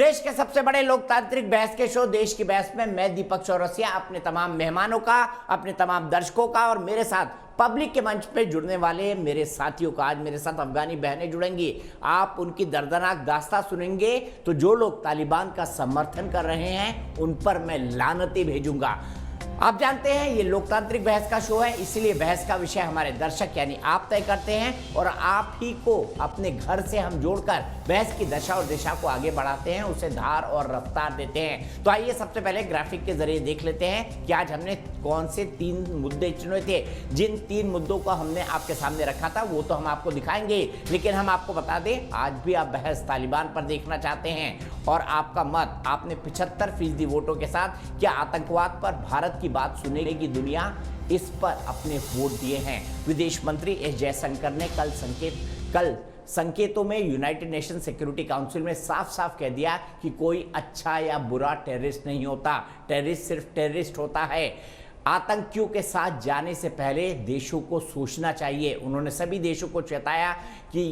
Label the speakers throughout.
Speaker 1: देश के सबसे बड़े लोकतांत्रिक बहस के शो देश की बहस में मैं दीपक चौरसिया अपने तमाम मेहमानों का, अपने तमाम दर्शकों का और मेरे साथ पब्लिक के मंच पे जुड़ने वाले मेरे साथियों का, आज मेरे साथ अफगानी बहनें जुड़ेंगी। आप उनकी दर्दनाक दास्तां सुनेंगे तो जो लोग तालिबान का समर्थन कर रहे हैं उन पर मैं लानतें भेजूंगा। आप जानते हैं ये लोकतांत्रिक बहस का शो है, इसीलिए बहस का विषय हमारे दर्शक यानी आप तय करते हैं और आप ही को अपने घर से हम जोड़कर बहस की दशा और दिशा को आगे बढ़ाते हैं, उसे धार और रफ्तार देते हैं। तो आइए सबसे पहले ग्राफिक के जरिए देख लेते हैं कि आज हमने कौन से 3 मुद्दे चुने थे। जिन 3 मुद्दों को हमने आपके सामने रखा था वो तो हम आपको दिखाएंगे, लेकिन हम आपको बता दें आज भी आप बहस तालिबान पर देखना चाहते हैं और आपका मत आपने 75% वोटों के साथ क्या आतंकवाद पर भारत की बात सुनेगी दुनिया, इस पर अपने वोट दिए हैं। विदेश मंत्री एस जयशंकर ने कल संकेतों में यूनाइटेड नेशन सिक्योरिटी काउंसिल में साफ साफ कह दिया कि कोई अच्छा या बुरा टेररिस्ट नहीं होता, टेररिस्ट सिर्फ टेररिस्ट होता है। आतंकियों के साथ जाने से पहले देशों को सोचना चाहिए। उन्होंने सभी देशों को चेताया कि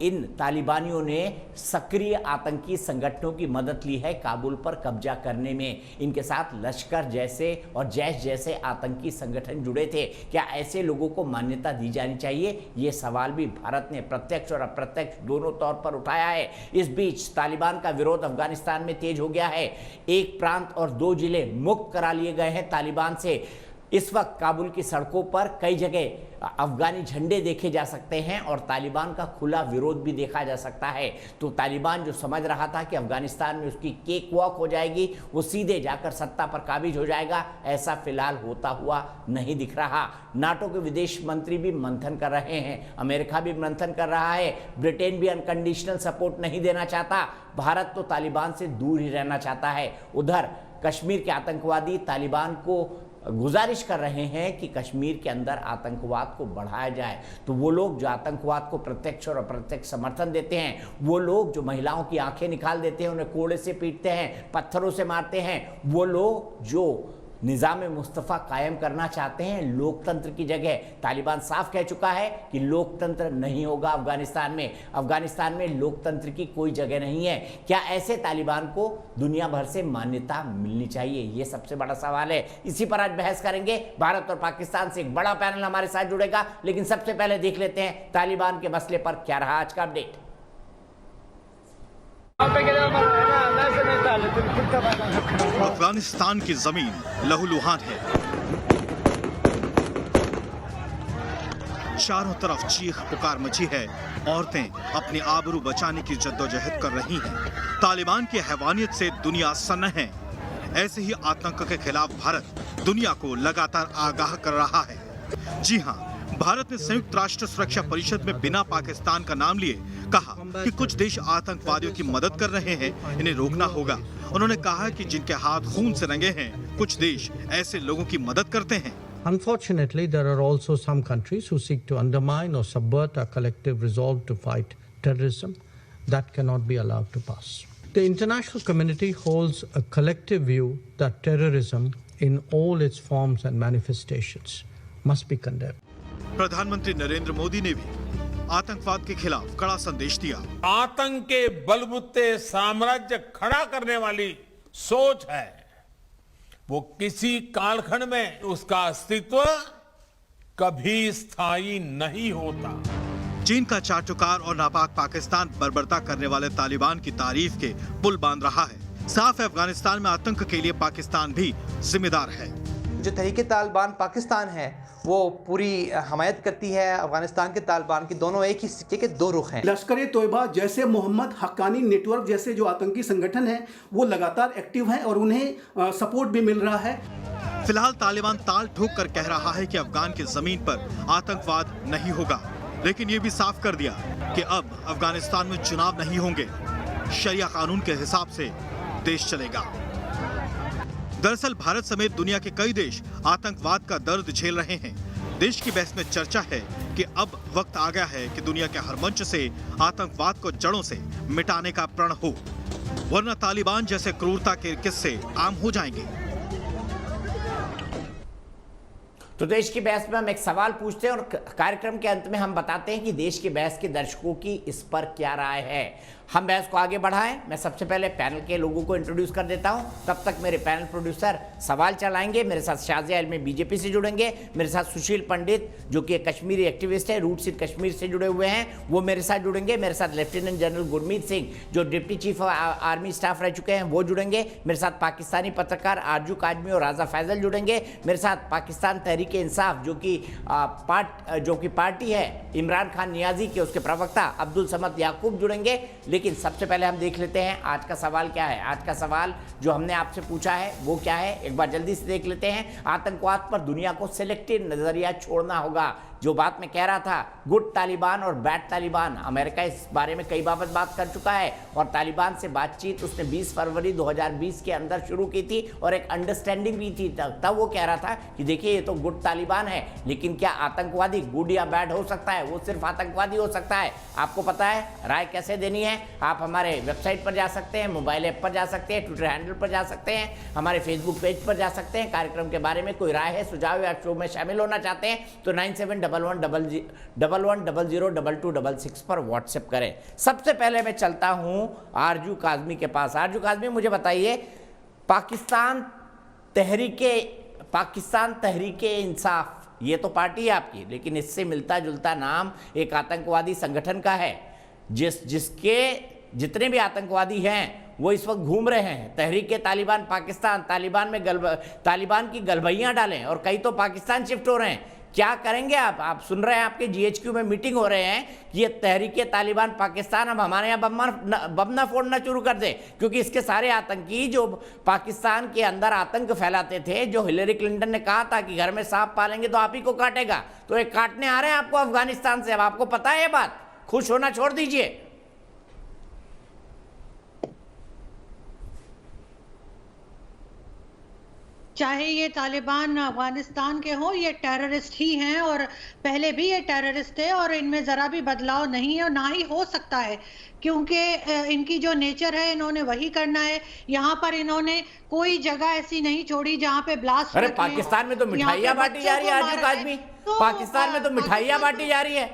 Speaker 1: इन तालिबानियों ने सक्रिय आतंकी संगठनों की मदद ली है काबुल पर कब्जा करने में। इनके साथ लश्कर जैसे और जैश जैसे आतंकी संगठन जुड़े थे। क्या ऐसे लोगों को मान्यता दी जानी चाहिए? ये सवाल भी भारत ने प्रत्यक्ष और अप्रत्यक्ष दोनों तौर पर उठाया है। इस बीच तालिबान का विरोध अफगानिस्तान में तेज हो गया है। एक प्रांत और 2 जिले मुक्त करा लिए गए हैं तालिबान से। इस वक्त काबुल की सड़कों पर कई जगह अफगानी झंडे देखे जा सकते हैं और तालिबान का खुला विरोध भी देखा जा सकता है। तो तालिबान जो समझ रहा था कि अफगानिस्तान में उसकी केक वॉक हो जाएगी, वो सीधे जाकर सत्ता पर काबिज हो जाएगा, ऐसा फिलहाल होता हुआ नहीं दिख रहा। नाटो के विदेश मंत्री भी मंथन कर रहे हैं, अमेरिका भी मंथन कर रहा है, ब्रिटेन भी अनकंडीशनल सपोर्ट नहीं देना चाहता। भारत तो तालिबान से दूर ही रहना चाहता है। उधर कश्मीर के आतंकवादी तालिबान को गुजारिश कर रहे हैं कि कश्मीर के अंदर आतंकवाद को बढ़ाया जाए। तो वो लोग जो आतंकवाद को प्रत्यक्ष और अप्रत्यक्ष समर्थन देते हैं, वो लोग जो महिलाओं की आंखें निकाल देते हैं, उन्हें कोड़े से पीटते हैं, पत्थरों से मारते हैं, वो लोग जो निज़ाम मुस्तफ़ा कायम करना चाहते हैं लोकतंत्र की जगह, तालिबान साफ कह चुका है कि लोकतंत्र नहीं होगा अफगानिस्तान में। अफगानिस्तान में लोकतंत्र की कोई जगह नहीं है। क्या ऐसे तालिबान को दुनिया भर से मान्यता मिलनी चाहिए? ये सबसे बड़ा सवाल है। इसी पर आज बहस करेंगे। भारत और पाकिस्तान से एक बड़ा पैनल हमारे साथ जुड़ेगा, लेकिन सबसे पहले देख लेते हैं तालिबान के मसले पर क्या रहा आज का अपडेट।
Speaker 2: अफगानिस्तान की जमीन लहूलुहान है। चारों तरफ चीख पुकार मची है। औरतें अपनी आबरू बचाने की जद्दोजहद कर रही हैं। तालिबान की हैवानियत से दुनिया सन्न है। ऐसे ही आतंक के खिलाफ भारत दुनिया को लगातार आगाह कर रहा है। जी हां, भारत ने संयुक्त राष्ट्र सुरक्षा परिषद में बिना पाकिस्तान का नाम लिए कहा कि कुछ देश आतंकवादियों की मदद कर रहे हैं, इन्हें रोकना होगा। उन्होंने कहा कि जिनके हाथ खून से रंगे हैं, कुछ देश ऐसे लोगों की मदद करते हैं।
Speaker 3: Unfortunately, there are also some countries who seek to undermine or subvert our collective resolve to fight terrorism. That cannot be allowed to pass. The international community holds a collective view that terrorism in all its forms and manifestations must be condemned.
Speaker 2: प्रधानमंत्री नरेंद्र मोदी ने भी आतंकवाद के खिलाफ कड़ा संदेश दिया।
Speaker 4: आतंक के बलबूते साम्राज्य खड़ा करने वाली सोच है, वो किसी कालखंड में उसका अस्तित्व कभी स्थायी नहीं होता।
Speaker 2: चीन का चाटुकार और नापाक पाकिस्तान बर्बरता करने वाले तालिबान की तारीफ के पुल बांध रहा है। साफ है, अफगानिस्तान में आतंक के लिए पाकिस्तान भी जिम्मेदार है।
Speaker 5: जो तहरीके तालिबान पाकिस्तान है वो पूरी हमायत करती है अफगानिस्तान के तालिबान की। दोनों एक ही सिक्के के 2 रुख हैं।
Speaker 6: लश्कर तोयबा जैसे मोहम्मद हक्कानी नेटवर्क जैसे जो आतंकी संगठन है वो लगातार एक्टिव हैं और उन्हें सपोर्ट भी मिल रहा है।
Speaker 2: फिलहाल तालिबान ताल ठोक कर कह रहा है कि अफगान की जमीन पर आतंकवाद नहीं होगा, लेकिन ये भी साफ कर दिया कि अब अफगानिस्तान में चुनाव नहीं होंगे, शरिया कानून के हिसाब से देश चलेगा। दरअसल भारत समेत दुनिया के कई देश आतंकवाद का दर्द झेल रहे हैं। देश की बहस में चर्चा है कि अब वक्त आ गया है कि दुनिया के हर मंच से आतंकवाद को जड़ों से मिटाने का प्रण हो, वरना तालिबान जैसे क्रूरता के किस्से आम हो जाएंगे।
Speaker 1: तो देश की बहस में हम एक सवाल पूछते हैं और कार्यक्रम के अंत में हम बताते हैं कि देश की बहस के दर्शकों की इस पर क्या राय है। हम बहस को आगे बढ़ाएं। मैं सबसे पहले पैनल के लोगों को इंट्रोड्यूस कर देता हूं, तब तक मेरे पैनल प्रोड्यूसर सवाल चलाएंगे। मेरे साथ शाजिया इल्मी बीजेपी से जुड़ेंगे, मेरे साथ सुशील पंडित जो कि एक कश्मीरी एक्टिविस्ट है, रूट्स इन कश्मीर से जुड़े हुए हैं, वो मेरे साथ जुड़ेंगे। मेरे साथ लेफ्टिनेंट जनरल गुरमीत सिंह जो डिप्टी चीफ आर्मी स्टाफ रह चुके हैं वो जुड़ेंगे। मेरे साथ पाकिस्तानी पत्रकार आरजू काजमी और राजा फैजल जुड़ेंगे। मेरे साथ पाकिस्तान तहरीक इंसाफ जो कि पार्टी है इमरान खान नियाजी के, उसके प्रवक्ता अब्दुल समद याकूब जुड़ेंगे। लेकिन सबसे पहले हम देख लेते हैं आज का सवाल क्या है। आज का सवाल जो हमने आपसे पूछा है वो क्या है, एक बार जल्दी से देख लेते हैं। आतंकवाद पर दुनिया को सिलेक्टिव नजरिया छोड़ना होगा। जो बात मैं कह रहा था, गुड तालिबान और बैड तालिबान, अमेरिका इस बारे में कई बात कर चुका है और तालिबान से बातचीत उसने 20 फरवरी 2020 के अंदर शुरू की थी और एक अंडरस्टैंडिंग भी थी। तब वो कह रहा था कि देखिए ये तो गुड तालिबान है, लेकिन क्या आतंकवादी गुड या बैड हो सकता है? वो सिर्फ आतंकवादी हो सकता है। आपको पता है राय कैसे देनी है? आप हमारे वेबसाइट पर जा सकते हैं, मोबाइल ऐप पर जा सकते हैं, ट्विटर हैंडल पर जा सकते हैं, हमारे फेसबुक पेज पर जा सकते हैं। कार्यक्रम के बारे में कोई राय है, सुझाव या शो में शामिल होना चाहते हैं तो 9711002266 पर व्हाट्सएप करें। सबसे पहले मैं चलता हूं आरजू काजमी के पास। आरजू काजमी, मुझे बताइए, पाकिस्तान तहरीके इंसाफ ये तो पार्टी है आपकी, लेकिन इससे मिलता जुलता नाम एक आतंकवादी संगठन का है जिसके जितने भी आतंकवादी हैं वो इस वक्त घूम रहे हैं। तहरीक तालिबान पाकिस्तान, तालिबान की गलबैयां डालें और कई तो पाकिस्तान शिफ्ट हो रहे हैं। क्या करेंगे आप सुन रहे हैं, आपके GHQ में मीटिंग हो रहे हैं कि ये तहरीक तालिबान पाकिस्तान अब हमारे यहाँ बम ना फोड़ना शुरू कर दे, क्योंकि इसके सारे आतंकी जो पाकिस्तान के अंदर आतंक फैलाते थे, जो हिलेरी क्लिंटन ने कहा था कि घर में सांप पालेंगे तो आप ही को काटेगा, तो ये काटने आ रहे हैं आपको अफगानिस्तान से। अब आपको पता है ये बात, खुश होना छोड़ दीजिए।
Speaker 7: चाहे ये तालिबान अफगानिस्तान के हों, ये टेररिस्ट ही हैं और पहले भी ये टेररिस्ट थे और इनमें ज़रा भी बदलाव नहीं है और ना ही हो सकता है, क्योंकि इनकी जो नेचर है इन्होंने वही करना है। यहाँ पर इन्होंने कोई जगह ऐसी नहीं छोड़ी जहाँ पे ब्लास्ट।
Speaker 1: अरे पाकिस्तान में तो मिठाइयाँ बांटी जा रही है आरजू काजमी, पाकिस्तान में तो मिठाइयाँ बांटी जा रही है,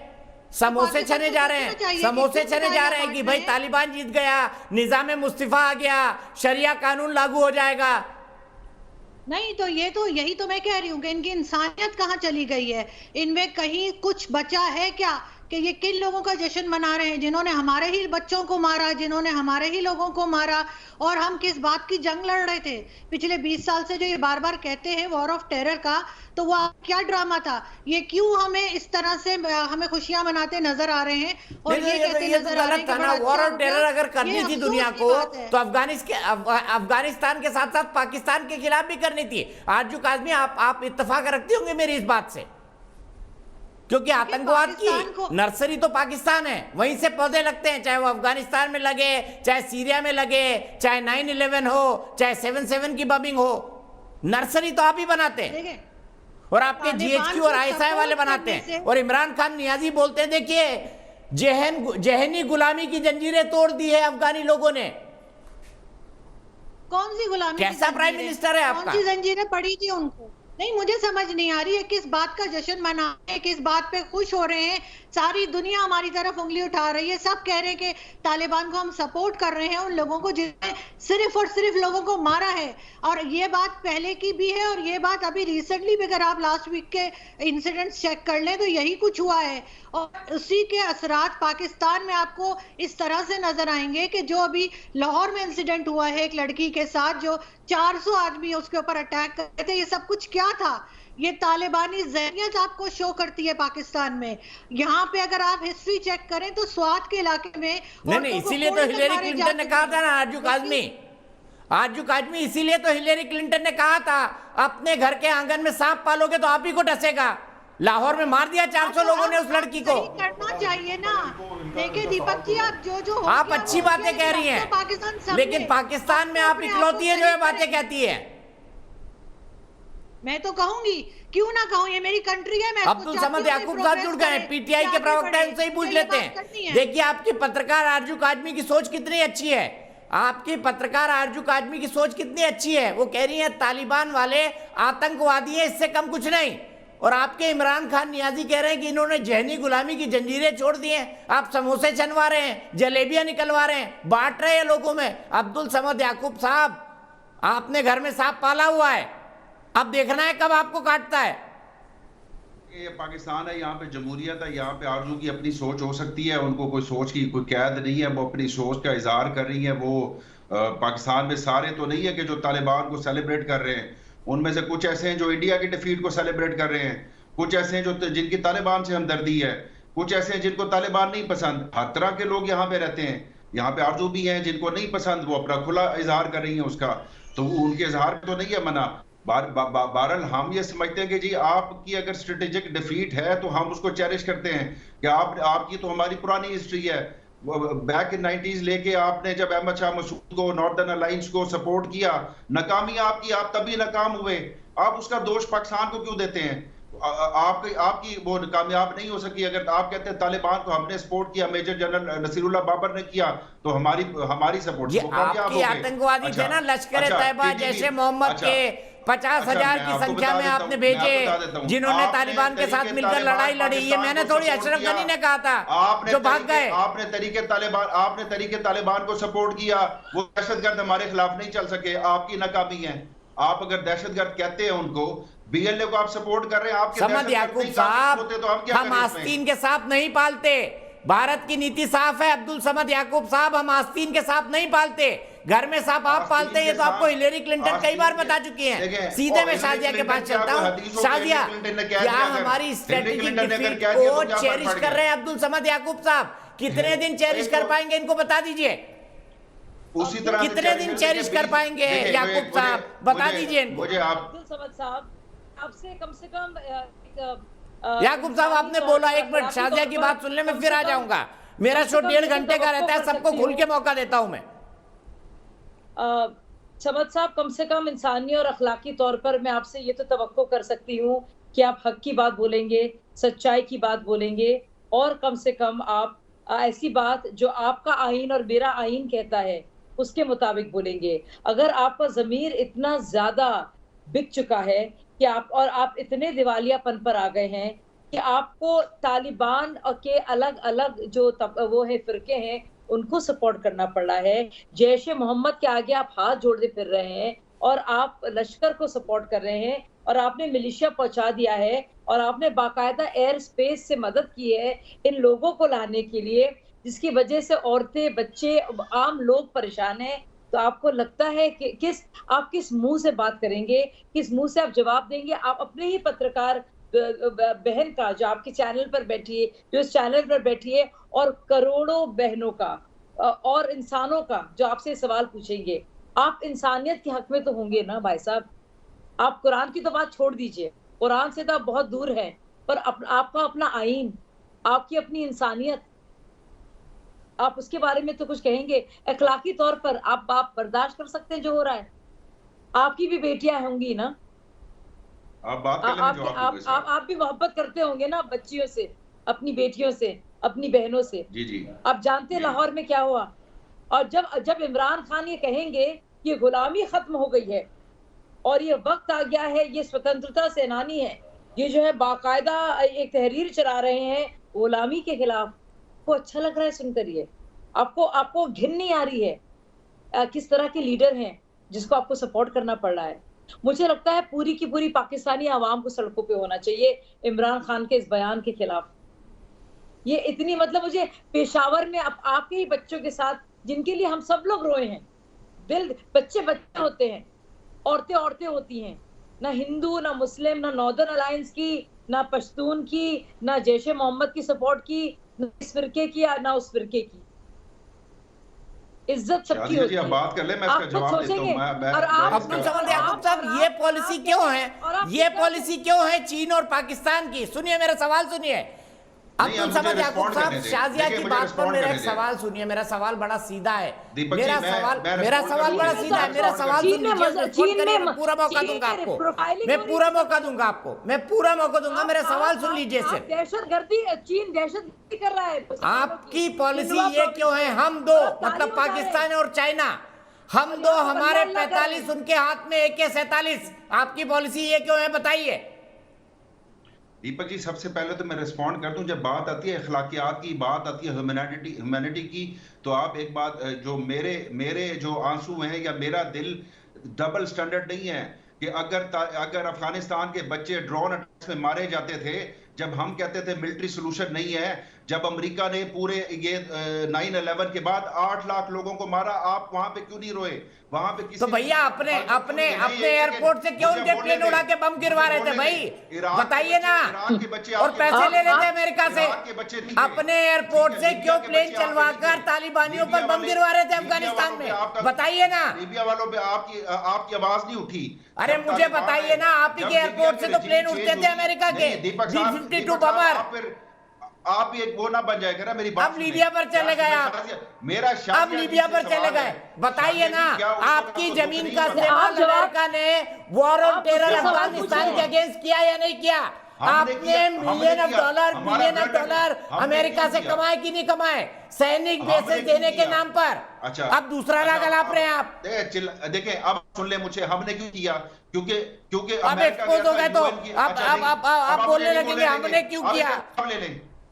Speaker 1: समोसे छने जा रहे हैं, कि भाई तालिबान जीत गया, निजाम मुस्तफा आ गया, शरिया कानून लागू हो जाएगा।
Speaker 7: नहीं तो यही तो मैं कह रही हूँ कि इनकी इंसानियत कहाँ चली गई है? इनमें कहीं कुछ बचा है क्या कि ये किन लोगों का जश्न मना रहे हैं जिन्होंने हमारे ही बच्चों को मारा, जिन्होंने हमारे ही लोगों को मारा? और हम किस बात की जंग लड़ रहे थे पिछले 20 साल से? जो ये बार बार कहते हैं वॉर ऑफ टेरर का, तो वो क्या ड्रामा था? ये क्यों हमें इस तरह से हमें खुशियां मनाते नजर आ रहे हैं और ये कहते नजर आ रहे हैं कि बड़ा अच्छा
Speaker 1: वॉर ऑफ टेरर अगर करनी थी दुनिया को तो अफगानिस्तान के साथ साथ पाकिस्तान के खिलाफ भी करनी थी। आरजू काजमी, आप इत्तेफाक रखती होंगे मेरी इस बात से, क्योंकि आतंकवाद की नर्सरी तो पाकिस्तान है, वहीं से पौधे लगते हैं, चाहे वो अफगानिस्तान में लगे, चाहे सीरिया में लगे, चाहे 9/11 हो, चाहे 7/7 की बमिंग हो, नर्सरी तो आप ही बनाते हैं और आपके GHQ और ISI वाले बनाते हैं। और इमरान खान नियाजी बोलते हैं देखिए जहनी गुलामी की जंजीरें तोड़ दी है अफगानी लोगों ने।
Speaker 7: कौन सी गुलामी?
Speaker 1: कैसा प्राइम मिनिस्टर है आपका?
Speaker 7: कौन सी जंजीरें पड़ी थी उनको? नहीं, मुझे समझ नहीं आ रही है किस बात का जश्न मना रहे हैं, किस बात पे खुश हो रहे हैं। सारी दुनिया हमारी तरफ उंगली उठा रही है, सब कह रहे हैं कि तालिबान को हम सपोर्ट कर रहे हैं, उन लोगों को जिन्होंने सिर्फ और सिर्फ लोगों को मारा है। और ये बात पहले की भी है और ये बात अभी रिसेंटली भी, अगर आप लास्ट वीक के इंसिडेंट्स चेक कर लें तो यही कुछ हुआ है। और उसी के असरात पाकिस्तान में आपको इस तरह से नजर आएंगे कि जो अभी लाहौर में इंसिडेंट हुआ है एक लड़की के साथ, जो 400 आदमी उसके ऊपर अटैक कर रहे थे, ये सब कुछ क्या था? ये तालिबानी ज़हनियत आपको शो करती है पाकिस्तान में। यहाँ पे अगर आप हिस्ट्री चेक करें तो स्वात के इलाके में
Speaker 1: नहीं, इसीलिए तो हिलेरी क्लिंटन ने कहा था ना आरजू काजमी, इसीलिए तो हिलेरी क्लिंटन ने कहा था अपने घर के आंगन में सांप पालोगे तो आप ही को डसेगा। लाहौर में मार दिया 400 लोगों ने उस लड़की को।
Speaker 7: करना चाहिए ना। देखिए दीपक जी, आप जो
Speaker 1: आप अच्छी बातें कह रही हैं, लेकिन पाकिस्तान में आप इकलौती है जो ये बातें कहती है।
Speaker 7: मैं तो कहूंगी, क्यों ना कहूं, ये मेरी कंट्री है। मैं
Speaker 1: अब्दुल समद याकूब साहब जुड़ गए, PTI के प्रवक्ता, उनसे ही पूछ लेते हैं। देखिए आपकी पत्रकार आरजू काजमी की सोच कितनी अच्छी है, आपकी पत्रकार आरजू काजमी की सोच कितनी अच्छी है। वो कह रही है तालिबान वाले आतंकवादी है, इससे कम कुछ नहीं। और आपके इमरान खान नियाजी कह रहे हैं कि इन्होंने जहनी गुलामी की जंजीरें छोड़ दी हैं। आप समोसे छनवा रहे हैं, जलेबियां निकलवा रहे हैं, बांट रहे हैं लोगों में। अब्दुल समद याकूब साहब, आपने घर में सांप पाला हुआ है, अब देखना है कब आपको काटता है।
Speaker 8: ये पाकिस्तान है, यहाँ पे जमहूरियत है, यहाँ पे आरजू की अपनी सोच हो सकती है, उनको कोई सोच की कोई कैद नहीं है, वो अपनी सोच का इजहार कर रही है। वो पाकिस्तान में सारे तो नहीं है कि जो तालिबान को सेलिब्रेट कर रहे हैं, उनमें से कुछ ऐसे हैं जो इंडिया की डिफीट को सेलिब्रेट कर रहे हैं, कुछ ऐसे हैं जो जिनकी तालिबान से हमदर्दी है, कुछ ऐसे हैं जिनको तालिबान नहीं पसंद। हर तरह के लोग यहाँ पे रहते हैं। यहाँ पे आरजू भी हैं जिनको नहीं पसंद, वो अपना खुला इजहार कर रही है उसका, तो उनके इजहार तो नहीं है मना। बहरहाल हम ये समझते हैं कि जी आपकी अगर स्ट्रेटेजिक डिफीट है तो हम उसको चेरिश करते हैं कि आपकी तो हमारी पुरानी हिस्ट्री है। बैक इन 90s लेके आपने जब अहमद शाह मसूद को, नॉर्दर्न अलायंस को सपोर्ट किया, नाकामी आपकी, आप तभी नाकाम हुए। आप उसका दोष पाकिस्तान को क्यों देते हैं? आपकी वो कामयाब नहीं हो सकी। अगर आप कहते हैं तालिबान को हमने सपोर्ट किया, मेजर जनरल नसीरुल्लाह बाबर ने किया, तो हमारी सपोर्ट
Speaker 1: ये आपके आतंकवादी थे ना, लश्कर तैयबा जैसे मोहम्मद के 50,000 की संख्या में आपने भेजे, जिन्होंने तालिबान के साथ मिलकर लड़ाई लड़ी। ये मैंने थोड़ी अशरफ गनी ने कहा था, जो भाग गए।
Speaker 8: आपने तरीके तालिबान को सपोर्ट किया, वो दहशतगर्द हमारे खिलाफ नहीं चल सके, आपकी नाकामी है। आप अगर दहशतगर्द कहते हैं उनको, बीएलए को आप सपोर्ट कर रहे हैं, आपके
Speaker 1: समद याकूब साहब, हम आस्तीन के सांप नहीं पालते। भारत की नीति साफ है अब्दुल समद याकूब साहब, हम आस्तीन के सांप नहीं पालते। घर में सांप आप पालते हैं, ये तो आपको हिलेरी क्लिंटन कई बार बता चुकी हैं। सीधे मैं शाजिया के पास चलता हूं। शाजिया, क्या हमारी स्ट्रेटेजिक डिफीट को चेरिश कर रहे हैं अब्दुल समद याकूब साहब? कितने दिन चेरिश कर पाएंगे, इनको बता दीजिए।
Speaker 8: उसी तरह
Speaker 1: कितने दिन चेरिश कर पाएंगे याकूब साहब, बता दीजिए इनको।
Speaker 9: मुझे अब्दुल समद साहब, आपसे कम से कम
Speaker 1: याकूब साहब आपने बोला, एक मिनट शाजिया की बात सुन ले, मैं फिर आ जाऊंगा। मेरा शो 1.5 घंटे का रहता है, सबको खुल के मौका देता हूं मैं।
Speaker 9: समद साहब, कम से कम इंसानी और अखलाकी तौर पर मैं आपसे ये तो तवक्को कर सकती हूँ कि आप हक की बात बोलेंगे, सच्चाई की बात बोलेंगे, और कम से कम आप ऐसी बात जो आपका आईन और मेरा आईन कहता है उसके मुताबिक बोलेंगे। अगर आपका ज़मीर इतना ज्यादा बिक चुका है कि आप इतने दिवालियापन पर आ गए हैं कि आपको तालिबान के अलग अलग जो वो है फिरके हैं उनको सपोर्ट करना पड़ रहा है, जैश ए मोहम्मद के आगे आप हाथ जोड़ते फिर रहे हैं, और आप लश्कर को सपोर्ट कर रहे हैं, और आपने मिलिशिया पहुंचा दिया है, और आपने बाकायदा एयर स्पेस से मदद की है इन लोगों को लाने के लिए, जिसकी वजह से औरतें, बच्चे, आम लोग परेशान हैं। तो आपको लगता है कि आप किस मुंह से बात करेंगे, किस मुंह से आप जवाब देंगे? आप अपने ही पत्रकार बहन का, जो आपके चैनल पर बैठी है, जो इस चैनल पर बैठी है, और करोड़ों बहनों का और इंसानों का जो आपसे सवाल पूछेंगे, आप इंसानियत के हक में तो होंगे ना भाई साहब। आप कुरान की तो बात छोड़ दीजिए, कुरान से तो आप बहुत दूर हैं, पर आपका अपना आईन, आपकी अपनी इंसानियत, आप उसके बारे में तो कुछ कहेंगे। अखलाकी तौर पर आप बर्दाश्त कर सकते हैं जो हो रहा है? आपकी भी बेटियां होंगी ना,
Speaker 8: आप बात कर लें,
Speaker 9: आप भी मोहब्बत करते होंगे ना बच्चियों से, अपनी बेटियों से, अपनी बहनों से।
Speaker 8: जी जी।
Speaker 9: आप जानते हैं लाहौर में क्या हुआ? और जब इमरान खान ये कहेंगे कि गुलामी खत्म हो गई है और ये वक्त आ गया है, ये स्वतंत्रता सेनानी है, ये जो है बाकायदा एक तहरीर चला रहे हैं गुलामी के खिलाफ, को अच्छा लग रहा है सुनकर? ये आपको घिन नहीं आ रही है किस तरह के लीडर हैं जिसको आपको सपोर्ट करना पड़ रहा है? मुझे लगता है पूरी की पूरी पाकिस्तानी आवाम को सड़कों पे होना चाहिए इमरान खान के इस बयान के खिलाफ। ये इतनी, मतलब मुझे पेशावर में आपके ही बच्चों के साथ, जिनके लिए हम सब लोग रोए हैं, दिल, बच्चे होते हैं, औरतें होती हैं, ना हिंदू, ना मुस्लिम, ना नॉर्दर्न अलायंस की, ना पश्तून की, ना जैश ए मोहम्मद की सपोर्ट की, ना इस फिरके की, ना उस फिरके की। इज्जत सबकी होती है।
Speaker 8: बात कर ले, मैं इसका जवाब देता हूं।
Speaker 9: और आप
Speaker 1: अब्दुल समद याकूब साहब, ये पॉलिसी क्यों है? ये पॉलिसी क्यों है चीन और पाकिस्तान की? सुनिए मेरा सवाल सुनिए अब्दुल समद याकूब साहब, शाजिया की बात पर मेरा एक सवाल सुनिए। मेरा सवाल बड़ा सीधा है, मेरा सवाल बड़ा सीधा है। मेरा सवाल सुन लीजिए, पूरा मौका दूंगा आपको, मैं पूरा मौका दूंगा आपको, मैं पूरा मौका दूंगा। मेरा सवाल सुन लीजिए सिर्फ।
Speaker 9: दहशतगर्दी, चीन दहशतगर्दी कर रहा है।
Speaker 1: आपकी पॉलिसी ये क्यों है? हम दो, मतलब पाकिस्तान और चाइना, हम दो, हमारे 45, उनके हाथ में AK-47। आपकी पॉलिसी ये क्यों है, बताइए।
Speaker 8: दीपक जी, सबसे पहले तो मैं रिस्पॉन्ड कर दूं, जब बात आती है अखलाकियात की, बात आती है ह्यूमैनिटी की, तो आप एक बात, जो मेरे जो आंसू हैं या मेरा दिल डबल स्टैंडर्ड नहीं है कि अगर अफगानिस्तान के बच्चे ड्रोन अटैक्स में मारे जाते थे, जब हम कहते थे मिलिट्री सोल्यूशन नहीं है, जब अमेरिका ने पूरे ये 9/11 के बाद 8 लाख लोगों को मारा, आप वहां पे क्यों नहीं रोए? वहां पे किसी
Speaker 1: तो भैया अपने एयरपोर्ट से क्यों उनके प्लेन उड़ा के बम गिरवा रहे थे भाई? बताइए ना। और पैसे ले रहे थे अमेरिका से, अपने एयरपोर्ट से क्यों प्लेन चलवाकर तालिबानियों पर बम गिरवा रहे थे अफगानिस्तान में? बताइए ना।
Speaker 8: लीबिया वालों पे आपकी आवाज नहीं उठी।
Speaker 1: अरे मुझे बताइए ना, आप ही के एयरपोर्ट से तो प्लेन उड़ते थे अमेरिका के B-52 बमर।
Speaker 8: आप एक वो ना बन जाएगा ना मेरी बात।
Speaker 1: अब लीबिया पर चले गए आप,
Speaker 8: मेरा
Speaker 1: अब लीबिया पर चले गए। बताइए ना, आपकी जमीन का इस्तेमाल अमेरिका ने वॉर ऑन टेरर अफगानिस्तान के अगेंस्ट किया या नहीं किया? आपने मिलियन ऑफ डॉलर अमेरिका से कमाए कि नहीं कमाए, सैनिक बेसेस देने के नाम पर?
Speaker 8: अच्छा,
Speaker 1: अब दूसरा राग अलाप रहे हैं आप।
Speaker 8: देखें, अब सुन ले मुझे, हमने क्यों किया? क्योंकि
Speaker 1: अब एक्सपोज हो गए तो आप बोलने लगेंगे हमने क्यों किया।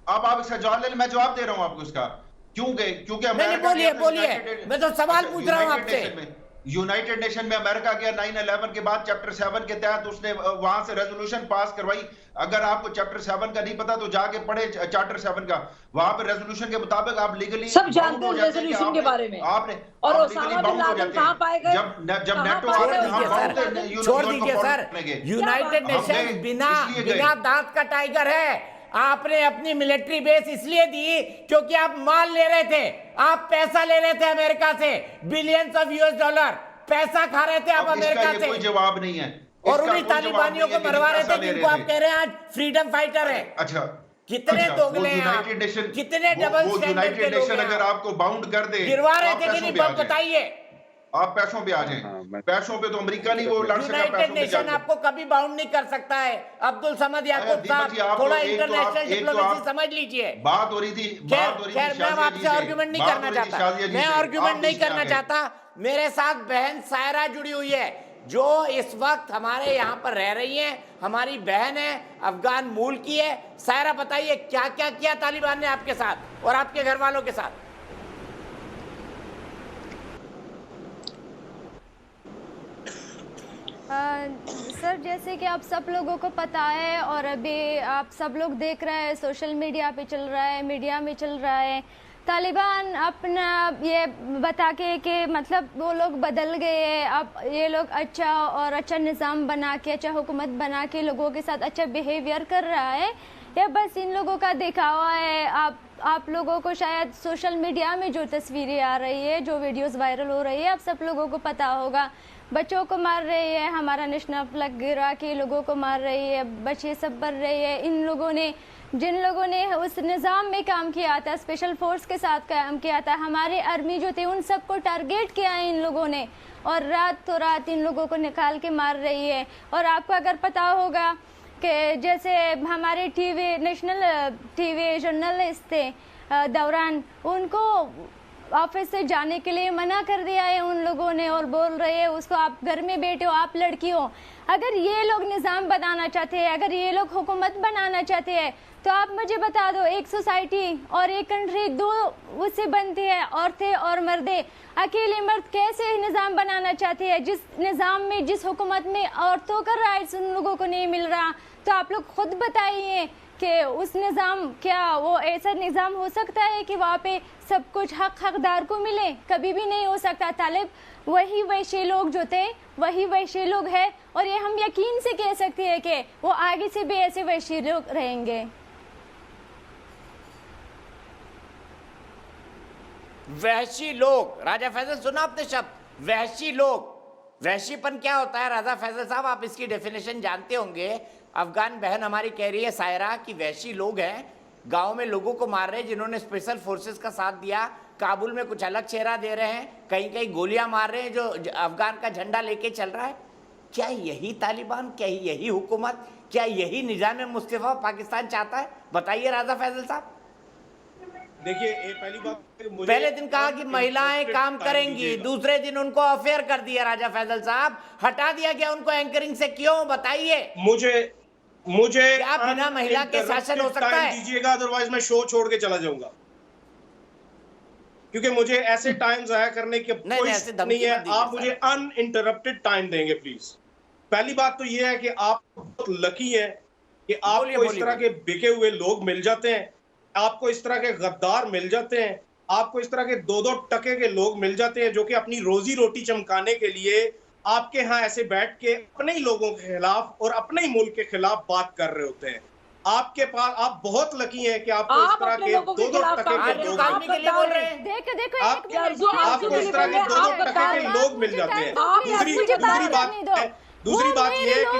Speaker 8: अब आप इसका जवाब ले लें, मैं जवाब दे रहा हूं आपको इसका। क्यों गए? क्योंकि
Speaker 1: बोलिए, मैं तो सवाल पूछ रहा हूं आपसे।
Speaker 8: यूनाइटेड नेशन में अमेरिका गया 9/11 के बाद, चैप्टर 7 के तहत उसने वहां से रेजोल्यूशन पास करवाई। अगर आपको चैप्टर 7 का नहीं पता तो जाके पढ़े चैप्टर 7 का, वहां पे रेजोल्यूशन के मुताबिक आप लीगली
Speaker 9: सब जानते हैं रेजोल्यूशन के बारे में।
Speaker 8: आपने
Speaker 9: और ओसामा बिन लादेन कहां पाए गए?
Speaker 8: जब नेटो
Speaker 1: छोड़ दीजिए सर, यूनाइटेड नेशन बिना दांत का टाइगर है। आपने अपनी मिलिट्री बेस इसलिए दी क्योंकि आप माल ले रहे थे, आप पैसा ले रहे थे अमेरिका से, बिलियंस ऑफ $, पैसा खा रहे थे आप अमेरिका से।
Speaker 8: कोई जवाब नहीं है।
Speaker 1: और उन्हीं तालिबानियों को मरवा रहे थे जिनको आप कह रहे हैं आज फ्रीडम फाइटर है।
Speaker 8: अच्छा,
Speaker 1: कितने दोगले हैं आप, कितने डबल स्टैंडर्ड के लोग हैं।
Speaker 8: अगर आपको बाउंड कर दे,
Speaker 1: गिरवा रहे थे कि नहीं, बताइए।
Speaker 8: आप पैसों पे आ जाएं। पैसों पे तो अमेरिका नहीं वो लड़ सका।
Speaker 1: यूनाइटेड नेशन आपको कभी बाउंड नहीं कर सकता है। अब्दुल समद याकूब साहब, थोड़ा इंटरनेशनल डिप्लोमेसी समझ लीजिए।
Speaker 8: बात हो रही थी,
Speaker 1: खैर मैं आपसे आर्गुमेंट नहीं करना चाहता, मैं आर्गुमेंट नहीं करना चाहता। मेरे साथ बहन सायरा जुड़ी हुई है, जो इस वक्त हमारे यहाँ पर रह रही हैं, हमारी बहन है, अफगान मूल की है। सायरा बताइए, क्या क्या किया तालिबान ने आपके साथ और आपके घर वालों के साथ?
Speaker 10: सर, जैसे कि आप सब लोगों को पता है और अभी आप सब लोग देख रहे हैं, सोशल मीडिया पे चल रहा है, मीडिया में चल रहा है, तालिबान अपना ये बता के कि मतलब वो लोग बदल गए हैं, अब ये लोग अच्छा निज़ाम बना के, अच्छा हुकूमत बना के लोगों के साथ अच्छा बिहेवियर कर रहा है। ये बस इन लोगों का दिखावा है। आप लोगों को शायद सोशल मीडिया में जो तस्वीरें आ रही है, जो वीडियोस वायरल हो रही है, आप सब लोगों को पता होगा, बच्चों को मार रही है, हमारा नेशनल फ्लैग गिरा के लोगों को मार रही है, बच्चे सब मर रहे हैं। इन लोगों ने, जिन लोगों ने उस निज़ाम में काम किया था, स्पेशल फोर्स के साथ काम किया था, हमारे आर्मी जो थे उन सबको टारगेट किया है इन लोगों ने, और रात इन लोगों को निकाल के मार रही है। और आपको अगर पता होगा कि जैसे हमारे नेशनल टीवी जर्नलिस्ट थे दौरान, उनको ऑफिस से जाने के लिए मना कर दिया है उन लोगों ने, और बोल रहे हैं उसको आप घर में बैठे हो, आप लड़की हो। अगर ये लोग निज़ाम बनाना चाहते हैं, अगर ये लोग हुकूमत बनाना चाहते हैं, तो आप मुझे बता दो, एक सोसाइटी और एक कंट्री दो उससे बनती है, औरतें और मर्दे। अकेले मर्द कैसे निज़ाम बनाना चाहते हैं जिस निज़ाम में, जिस हुकूमत में औरतों का राइट्स उन लोगों को नहीं मिल रहा? तो आप लोग खुद बताइए कि उस निज़ाम, क्या वो ऐसा निज़ाम हो सकता है कि वहाँ पे सब कुछ हकदार को मिले? कभी भी नहीं हो सकता। तालिब वही वैसे लोग जो थे वही वैसे लोग हैं, और ये हम यकीन से कह सकते हैं कि वो आगे से भी ऐसे वैसे लोग रहेंगे।
Speaker 1: वहशी लोग, राजा फैजल सुना आपने शब्द वहशी लोग? वहशीपन क्या होता है राजा फैजल साहब, आप इसकी डेफिनेशन जानते होंगे। अफगान बहन हमारी कह रही है सायरा कि वहशी लोग हैं, गांव में लोगों को मार रहे हैं जिन्होंने स्पेशल फोर्सेस का साथ दिया, काबुल में कुछ अलग चेहरा दे रहे हैं, कहीं कहीं गोलियां मार रहे हैं जो अफगान का झंडा लेके चल रहा है। क्या यही तालिबान, क्या यही हुकूमत, क्या यही निजाम मुस्तफा पाकिस्तान चाहता है? बताइए राजा फैजल साहब।
Speaker 11: देखिए, पहली बात,
Speaker 1: पहले दिन कहा कि महिलाएं काम करेंगी, दूसरे दिन उनको अफेयर कर दिया राजा फैजल साहब, हटा दिया गया उनको एंकरिंग से, क्यों बताइए?
Speaker 11: मुझे
Speaker 1: क्या बिना महिला के शासन हो सकता है?
Speaker 11: दीजिएगा, अदरवाइज मैं शो छोड़ के चला जाऊंगा, क्योंकि मुझे ऐसे टाइम जाया करने की कोई नहीं है। आप मुझे अनइंटरप्टेड टाइम देंगे प्लीज। पहली बात तो ये है कि आप बहुत लकी हैं कि आपको इस तरह के बिके हुए लोग मिल जाते हैं, आपको इस तरह के गद्दार मिल जाते हैं, आपको इस तरह के 2-2 टके के लोग मिल जाते हैं जो कि अपनी रोजी रोटी चमकाने के लिए आपके यहाँ ऐसे बैठ के अपने ही लोगों के खिलाफ और अपने ही मुल्क के खिलाफ बात कर रहे होते हैं। आपके पास, आप बहुत लकी हैं कि आपको इस तरह के 2-2 टके के लोग, आपको इस तरह के 2-2 टके के लोग मिल जाते हैं। दूसरी बात ये है कि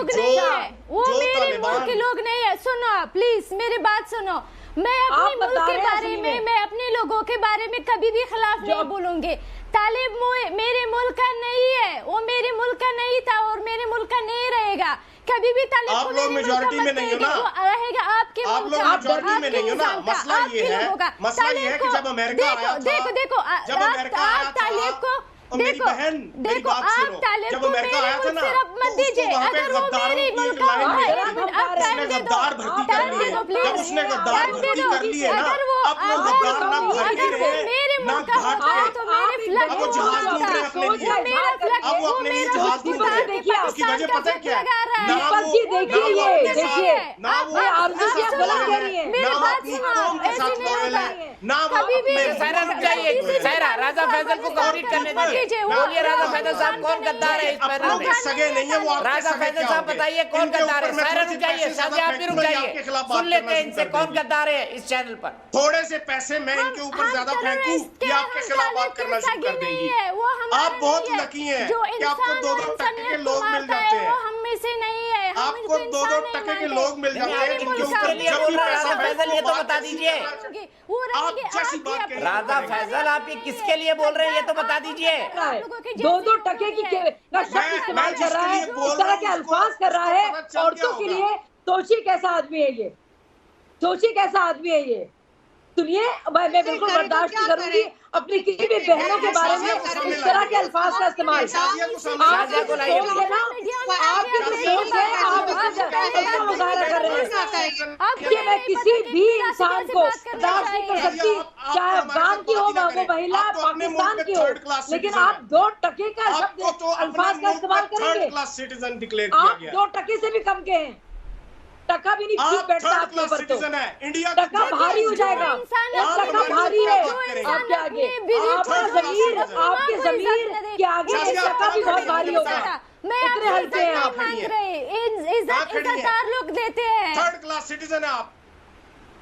Speaker 10: वो मेरे मुल्क के लोग नहीं है। सुनो प्लीज मेरी बात सुनो, मैं अपने मुल्क के बारे में, मैं अपने लोगों के बारे में कभी भी खिलाफ नहीं बोलूंगी। तालिब मेरे मुल्क का नहीं है, वो मेरे मुल्क का नहीं था और मेरे मुल्क का नहीं रहेगा कभी भी। तालिब
Speaker 11: आप लोग मेजॉरिटी में नहीं हो ना,
Speaker 10: रहेगा आपके
Speaker 11: आप लोग मेजॉरिटी में नहीं हो ना। मसला ये है कि जब अमेरिका आया था,
Speaker 10: देखो
Speaker 11: जब अमेरिका आया था, मेरी बहन, मेरी बात सुनो, जब अमेरिका आया था ना,
Speaker 10: मत दीजिए।
Speaker 11: अगर वो मेरे मुल्क उसने गद्दार भर्ती कर लिए, जब उसने गद्दार भर्ती कर लिए ना, अब वो गद्दार ना भर्ती रहे ना घाट पे, अब वो जहाज ढूंढ रहे अपने लिए, अब वो अपने लिए जहाज ढूंढ रहे हैं। उसकी वजह पता है क्या है? ना वो अपनी कौम के साथ लॉयल है, ना वो
Speaker 1: सायरा राजा फैजल को कंप्लीट करने दीजिए। बोलिए राजा फैजल साहब, कौन गद्दार है इस पैनल में?
Speaker 11: सगे नहीं है वो,
Speaker 1: राजा फैजल साहब बताइए कौन गद्दार है? सायरा रुक जाइए, शादी आप भी रुक जाइए, सुन लेते हैं इनसे कौन गद्दार है इस चैनल पर।
Speaker 11: थोड़े से पैसे मैं इनके ऊपर ज्यादा फेंकूं कि आपके खिलाफ बात करना शुरू कर देंगी। आप बहुत लकी हैं कि आपको 2-2 टके के लोग मिल जाते हैं,
Speaker 10: हम में से नहीं है,
Speaker 11: आपको 2-2 टके के लोग मिल जाते हैं जिनके ऊपर जब भी पैसा
Speaker 1: फैजल ये तो बता दीजिए।
Speaker 11: आप जैसी बात करें
Speaker 1: राजा फैजल आप ये किसके लिए बोल रहे हैं ये तो बता दीजिए।
Speaker 9: 2-2 टके की का शब्द इस्तेमाल कर रहा है, इस तरह के अल्फाज कर रहा है औरतों के लिए। सोचिए कैसा आदमी है ये, सोचिए कैसा आदमी है ये। सुनिए, मैं बिल्कुल बर्दाश्त नहीं करूंगी अपनी किसी भी बहनों के बारे में इस तरह के अल्फाज का इस्तेमाल। आपकी जो सोच है ना, आपकी जो सोच है, आप उसका मुजाहरा कर रहे हैं कि मैं किसी भी इंसान को बर्दाश्त नहीं कर सकती, चाहे अफगान की हो, वो महिला पाकिस्तान की हो, लेकिन आप 2 टके का शब्द अल्फाज का इस्तेमाल करेंगे। आप 2 टके से भी कम के हैं, टका भी नहीं ठीक बैठता आपके ऊपर, तो टका भारी हो जाएगा। टका भारी है आपके आगे, आपका जमीर, आपके जमीर के आगे टका भी बहुत भारी होगा। इतने हल्के हैं आप,
Speaker 10: इज्जतदार लोग देते हैं।
Speaker 11: 3rd क्लास सिटीजन है आप।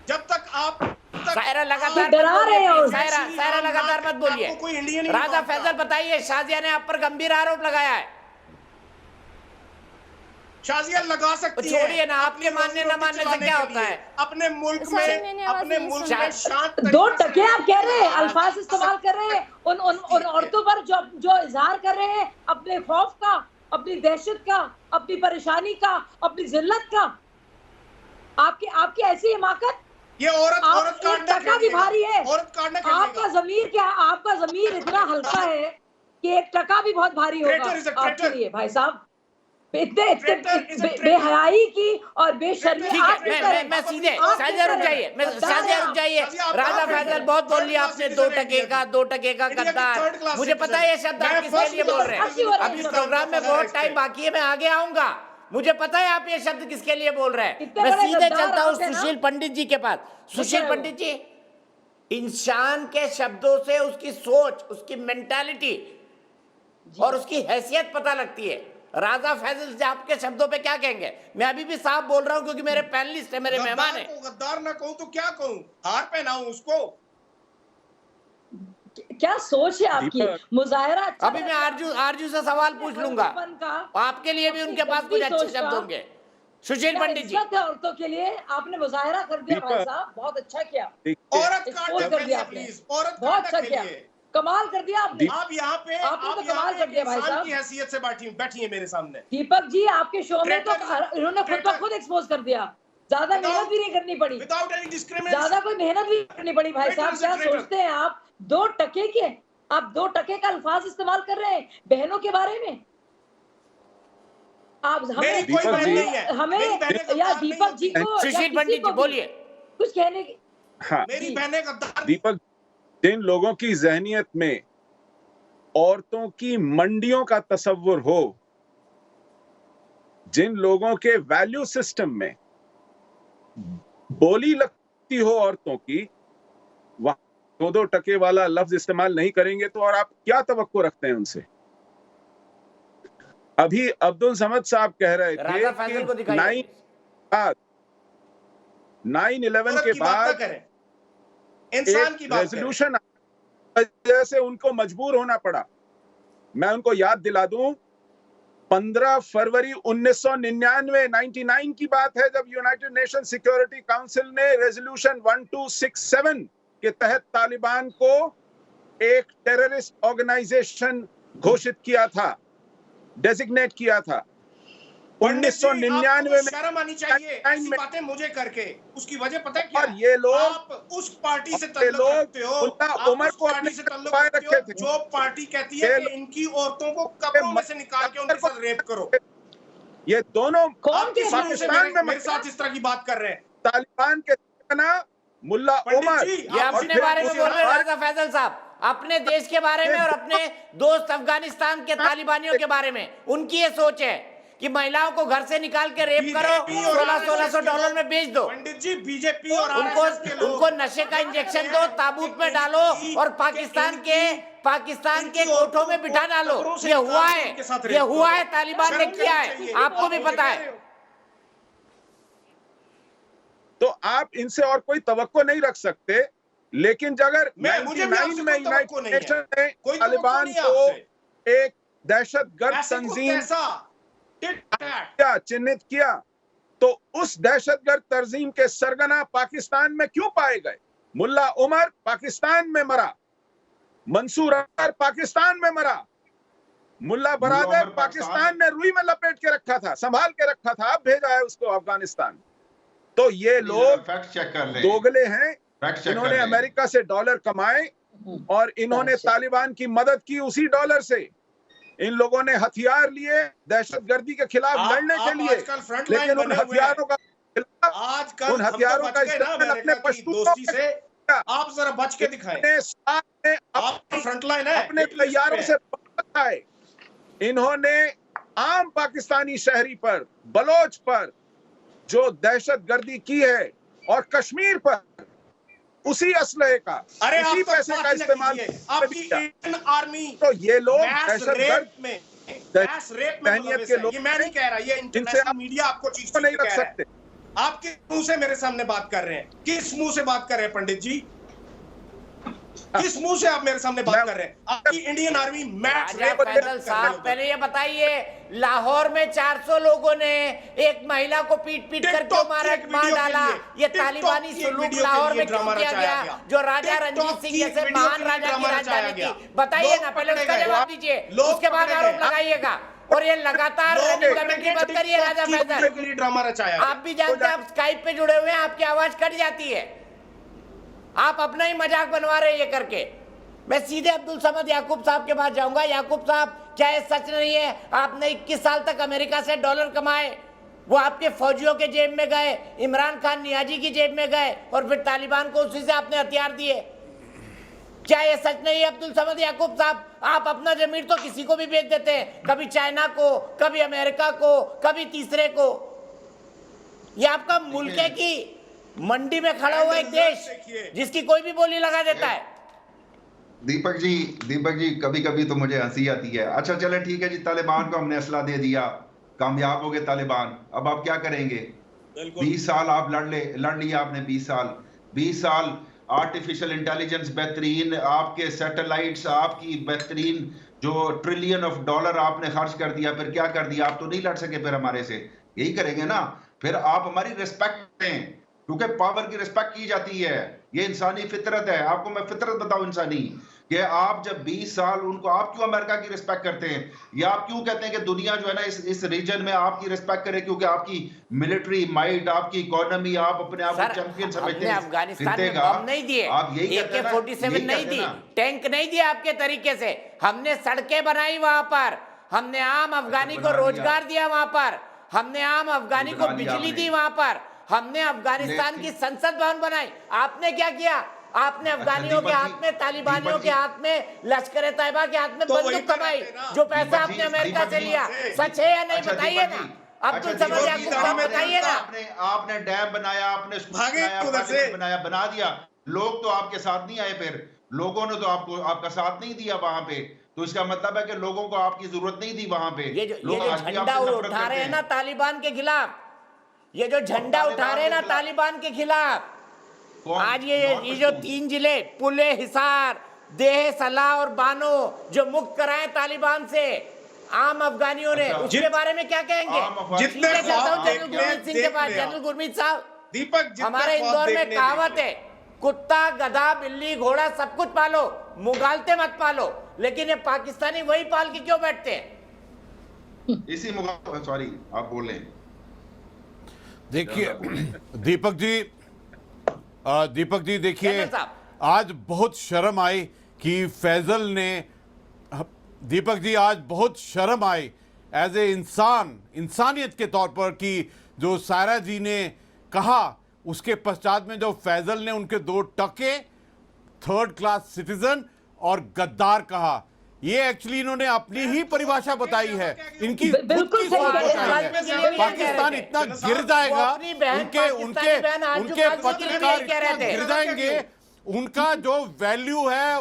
Speaker 11: जब तक आप
Speaker 1: सायरा लगातार
Speaker 9: डरा रहे हैं,
Speaker 1: सायरा लगातार मत बोलिए। राजा फैजल बताइए, शाजिया ने आप पर गंभीर आरोप लगाया है।
Speaker 11: शाजिया लगा सकती है,
Speaker 1: छोड़िए ना, आपके मानने न मानने से क्या होता है?
Speaker 11: अपने मुल्क में शांत
Speaker 9: 2 टके आप कह रहे हैं, अल्फाज इस्तेमाल कर रहे हैं उन औरतों पर जो इजहार कर रहे हैं अपने खौफ का, अपनी दहशत का, अपनी परेशानी का, अपनी जिल्लत का। आपकी ऐसी हिमाकत,
Speaker 11: ये औरत
Speaker 9: टका भी भारी है।
Speaker 11: औरत काटने
Speaker 9: आपका जमीर क्या, आपका जमीर इतना हल्का है कि 1 टका भी बहुत भारी होगा आपके लिए भाई साहब। इतने बेहयाई की और बेशर्मी।
Speaker 1: मैं सीधे शाजिया रुक जाइए, राजा फैजल बहुत बोल लिया आपने 2 टके का गद्दार। मुझे पता है ये शब्द आप किसके लिए बोल रहे हैं। अभी प्रोग्राम में बहुत टाइम बाकी है, मैं आगे आऊंगा। मुझे पता है आप ये शब्द किसके लिए बोल रहे हैं। मैं सीधे चलता हूँ सुशील पंडित जी के पास। सुशील पंडित जी, इंसान के शब्दों से उसकी सोच, उसकी मेंटालिटी और उसकी हैसियत पता लगती है। राजा फैजल से आपके शब्दों पे क्या कहेंगे? मैं अभी भी साफ बोल रहा हूं क्योंकि मेरे पैनलिस्ट है, मेरे मेहमान है।
Speaker 11: गद्दार ना कहूं तो क्या कहूं? हार पहनाऊं उसको?
Speaker 9: क्या सोच है आपकी? मुजाहरा
Speaker 1: अभी मैं आरजू से सवाल पूछ लूंगा, आपके लिए भी उनके पास कुछ अच्छे शब्द होंगे। सुशील पंडित जी,
Speaker 9: औरतों के लिए आपने मुजाहरा कर दिया भाई साहब, बहुत अच्छा किया।
Speaker 11: औरत
Speaker 9: कर दिया आपने, बहुत अच्छा किया, कमाल कर दिया आपने।
Speaker 11: आप यहाँ पे
Speaker 9: आपने तो कमाल कर दिया भाई साहब।
Speaker 11: की हैसियत से बैठी है मेरे सामने।
Speaker 9: दीपक जी, आपके शो में तो इन्होंने खुद एक्सपोज कर दिया। ज्यादा मेहनत भी नहीं करनी पड़ी, ज्यादा कोई मेहनत भी करनी पड़ी भाई साहब। क्या सोचते हैं आप? 2 टके के, आप 2 टके का अल्फाज इस्तेमाल कर रहे हैं बहनों के बारे में। आप
Speaker 11: मेरी कोई बहन नहीं है,
Speaker 9: हमें
Speaker 11: मेरी बहनें
Speaker 9: या
Speaker 11: गद्दार नहीं
Speaker 9: दीपक जी
Speaker 11: होती।
Speaker 9: को या
Speaker 1: सुशील
Speaker 9: किसी
Speaker 1: पंडित
Speaker 9: को
Speaker 1: जी
Speaker 9: भी
Speaker 1: बोलिए।
Speaker 9: कुछ कहने की
Speaker 12: हाँ
Speaker 11: मेरी बहनें गद्दार
Speaker 12: दीपक, जिन लोगों की जहनियत में औरतों की मंडियों का तस्वुर हो, जिन लोगों के वैल्यू सिस्टम में बोली लगती हो औरतों की, वहां 2-2 टके वाला लफ्ज इस्तेमाल नहीं करेंगे तो और आप क्या तवक्को रखते हैं उनसे? अभी अब्दुल समद साहब कह रहे
Speaker 1: राजा
Speaker 12: थे
Speaker 1: फैजल को
Speaker 12: कि
Speaker 1: दिखाइए।
Speaker 12: 9/11 के
Speaker 11: की बात ना
Speaker 12: बाद
Speaker 11: करें, इंसान की
Speaker 12: एक
Speaker 11: बात करें।
Speaker 12: रेजोल्यूशन वजह से उनको मजबूर होना पड़ा। मैं उनको याद दिला दूं, 15 फरवरी 1999 की बात है जब यूनाइटेड नेशन सिक्योरिटी काउंसिल ने रेजोल्यूशन 1267 के तहत तालिबान को एक टेररिस्ट ऑर्गेनाइजेशन घोषित किया था, डेजिग्नेट किया था। 1999 में
Speaker 11: शर्म आनी चाहिए ऐसी बातें मुझे करके। उसकी वजह पता है क्या?
Speaker 12: और ये लोग,
Speaker 11: आप उस पार्टी से ताल्लुक रखते हो,
Speaker 12: मुल्ला उमर को अपने
Speaker 11: से ताल्लुक
Speaker 12: पाए
Speaker 11: रखते
Speaker 12: रखे
Speaker 11: हो
Speaker 12: थे।
Speaker 11: जो पार्टी कहती है कि इनकी औरतों को कब्रों में से निकाल के उनके साथ रेप करो।
Speaker 12: ये दोनों
Speaker 11: आप किस मुंह से
Speaker 12: पाकिस्तान में
Speaker 11: मेरे साथ इस तरह की बात कर रहे हैं?
Speaker 12: तालिबान के सरगना मुल्ला उमर,
Speaker 1: ये अपने बारे में बोल रहे हैं राजा फैजल साहब, अपने देश के बारे में और अपने दोस्त अफगानिस्तान के तालिबानियों के बारे में। उनकी ये सोच है कि महिलाओं को घर से निकाल के रेप करो, $1600 में बेच दो।
Speaker 11: पंडित जी, बीजेपी और
Speaker 1: उनको नशे का इंजेक्शन दो, ताबूत में डालो और पाकिस्तान के कोठों में बिठा डालो। ये हुआ है, तालिबान ने किया है, आपको भी पता है।
Speaker 12: तो आप इनसे और कोई तवक्को नहीं रख सकते। लेकिन अगर 99 में यूनाइटेड नेशन ने तालिबान को एक दहशतगर्द तंजीम चिन्हित किया, तो उस दहशतगर्द तंजीम के सरगना पाकिस्तान में क्यों पाए गए? मुल्ला उमर पाकिस्तान में मरा, मंसूर अजहर पाकिस्तान में मरा, मुल्ला बरादर पाकिस्तान ने रुई में लपेट के रखा था, संभाल के रखा था, अब भेजा है उसको अफगानिस्तान। तो ये लोग दोगले हैं, इन्होंने अमेरिका से डॉलर कमाए और इन्होंने तालिबान की मदद की उसी डॉलर से। इन लोगों ने हथियार लिए दहशतगर्दी के खिलाफ लड़ने के लिए, लेकिन उन हथियारों का इस्तेमाल अपने पश्तूओं से
Speaker 11: आप जरा बच के दिखाएं।
Speaker 12: फ्रंटलाइन है, अपने तैयारों से है। इन्होंने आम पाकिस्तानी शहरी पर, बलोच पर जो दहशतगर्दी की है और कश्मीर पर उसी असलहे का, उसी पैसे का इस्तेमाल,
Speaker 11: आपकी इंडियन आर्मी
Speaker 12: तो ये लोग
Speaker 11: दहशतगर्द में
Speaker 12: तहनीत के लोग,
Speaker 11: ये मैं नहीं कह रहा, ये इंटरनेशनल मीडिया आपको चीज
Speaker 12: को नहीं रख सकते।
Speaker 11: आप किस मुंह से मेरे सामने बात कर रहे हैं? किस मुंह से बात कर रहे हैं पंडित जी? किस मुंह से आप मेरे सामने बात कर रहे हैं? आपकी इंडियन आर्मी मैच
Speaker 1: फैजल साहब, पहले ये बताइए, लाहौर में 400 लोगों ने एक महिला को पीट कर क्यों मार डाला? ये तालिबानी सुलूक लाहौर में क्यों किया गया, जो राजा रंजीत सिंह जैसे महान राजा की राजधानी थी? बताइए ना, पहले उसका जवाब दीजिए, उसके बाद आरोप लगाइएगा। और ये लगातार रनिंग करने की बात करिए राजा फैजल,
Speaker 11: ड्रामा रचाया।
Speaker 1: आप भी जानते हैं, आप स्काइप पे जुड़े हुए हैं, आपकी आवाज कट जाती है, आप अपना ही मजाक बनवा रहे हैं ये करके। मैं सीधे अब्दुल समद याकूब साहब के पास जाऊंगा। याकूब साहब, क्या ये सच नहीं है आपने 21 साल तक अमेरिका से डॉलर कमाए, वो आपके फौजियों के जेब में गए, इमरान खान नियाजी की जेब में गए और फिर तालिबान को उसी से आपने हथियार दिए? क्या ये सच नहीं है अब्दुल समद याकूब साहब? आप अपना जमीर तो किसी को भी बेच देते हैं, कभी चाइना को, कभी अमेरिका को, कभी तीसरे को। ये आपका मुल्क है कि मंडी में खड़ा हुआ एक देश जिसकी कोई भी बोली लगा देता है?
Speaker 8: दीपक जी कभी कभी तो मुझे हंसी आती है। अच्छा चले ठीक है जी, तालिबान को हमने असला दे दिया, कामयाब हो गए तालिबान, अब आप क्या करेंगे? 20 साल आप लड़ लिया आपने, 20 साल आर्टिफिशियल इंटेलिजेंस बेहतरीन, आपके सैटेलाइट्स, आपकी बेहतरीन जो ट्रिलियन ऑफ डॉलर आपने खर्च कर दिया, फिर क्या कर दिया? आप तो नहीं लड़ सके फिर हमारे से, यही करेंगे ना? फिर आप हमारी रिस्पेक्ट दें, क्योंकि पावर की रिस्पेक्ट की जाती है, ये इंसानी फितरत है। आपको मैं फितरत बताऊं इंसानी, कि आप जब 20 साल उनको, आप क्यों अमेरिका की रिस्पेक्ट करते हैं, या आप क्यों कहते हैं कि दुनिया जो है ना इस रीजन में आपकी रिस्पेक्ट करे, क्योंकि आपकी मिलिट्री माइट, आपकी इकोनॉमी, आप अपने आप को चैंपियन समझते हैं?
Speaker 1: अफगानिस्तान में बम नहीं दिए, AK-47 नहीं दी, टैंक नहीं दिया आपके तरीके से, हमने सड़कें बनाई वहां पर, हमने आम अफगानी को रोजगार दिया वहां पर, हमने आम अफगानी को बिजली दी वहां पर, हमने अफगानिस्तान की संसद भवन बनाई। आपने क्या किया? आपने अफगानियों के हाथ में, तालिबानियों के हाथ में, लश्कर तैयबा के हाथ में बंदूक थमाई। जो पैसा आपने अमेरिका से लिया, सच है या नहीं बताइए ना। अब्दुल समद याकूब साहब बताइए ना।
Speaker 8: आपने डैम बनाया, आपने बनाया, बना दिया, लोग तो आपके साथ नहीं आए, फिर लोगों ने तो आपका साथ नहीं दिया वहां पे। तो इसका मतलब है कि लोगों को आपकी जरूरत नहीं थी वहां पे।
Speaker 1: ये जो झंडा उठा रहे हैं ना तालिबान के खिलाफ, ये जो झंडा उठा रहे हैं ना तालिबान के खिलाफ, आज ये जो 3 जिले पुले, हिसार, देह, सलाह और बानो जो मुक्त कराए तालिबान से आम अफगानियों ने, उसके बारे में क्या कहेंगे? जनरल गुरमीत सिंह के पास। जनरल गुरमीत साहब,
Speaker 11: दीपक,
Speaker 1: हमारे इंदौर में कहावत है, कुत्ता, गधा, बिल्ली, घोड़ा सब कुछ पालो, मुगालते मत पालो। लेकिन ये पाकिस्तानी वही पाल के क्यों बैठते हैं?
Speaker 8: इसी मुगाल, सॉरी आप बोल लें।
Speaker 13: देखिए दीपक जी देखिए, आज बहुत शर्म आई कि फैजल ने, दीपक जी आज बहुत शर्म आई एज ए इंसानियत के तौर पर कि जो सायरा जी ने कहा, उसके पश्चात में जो फैजल ने उनके 2 टके, 3rd क्लास सिटीजन और गद्दार कहा। ये एक्चुअली इन्होंने अपनी ही परिभाषा बताई है, इनकी खुद की सोच बताई है। पाकिस्तान इतना गिर जाएगा, उनके पत्रकार गिर जाएंगे, उनका जो वैल्यू है,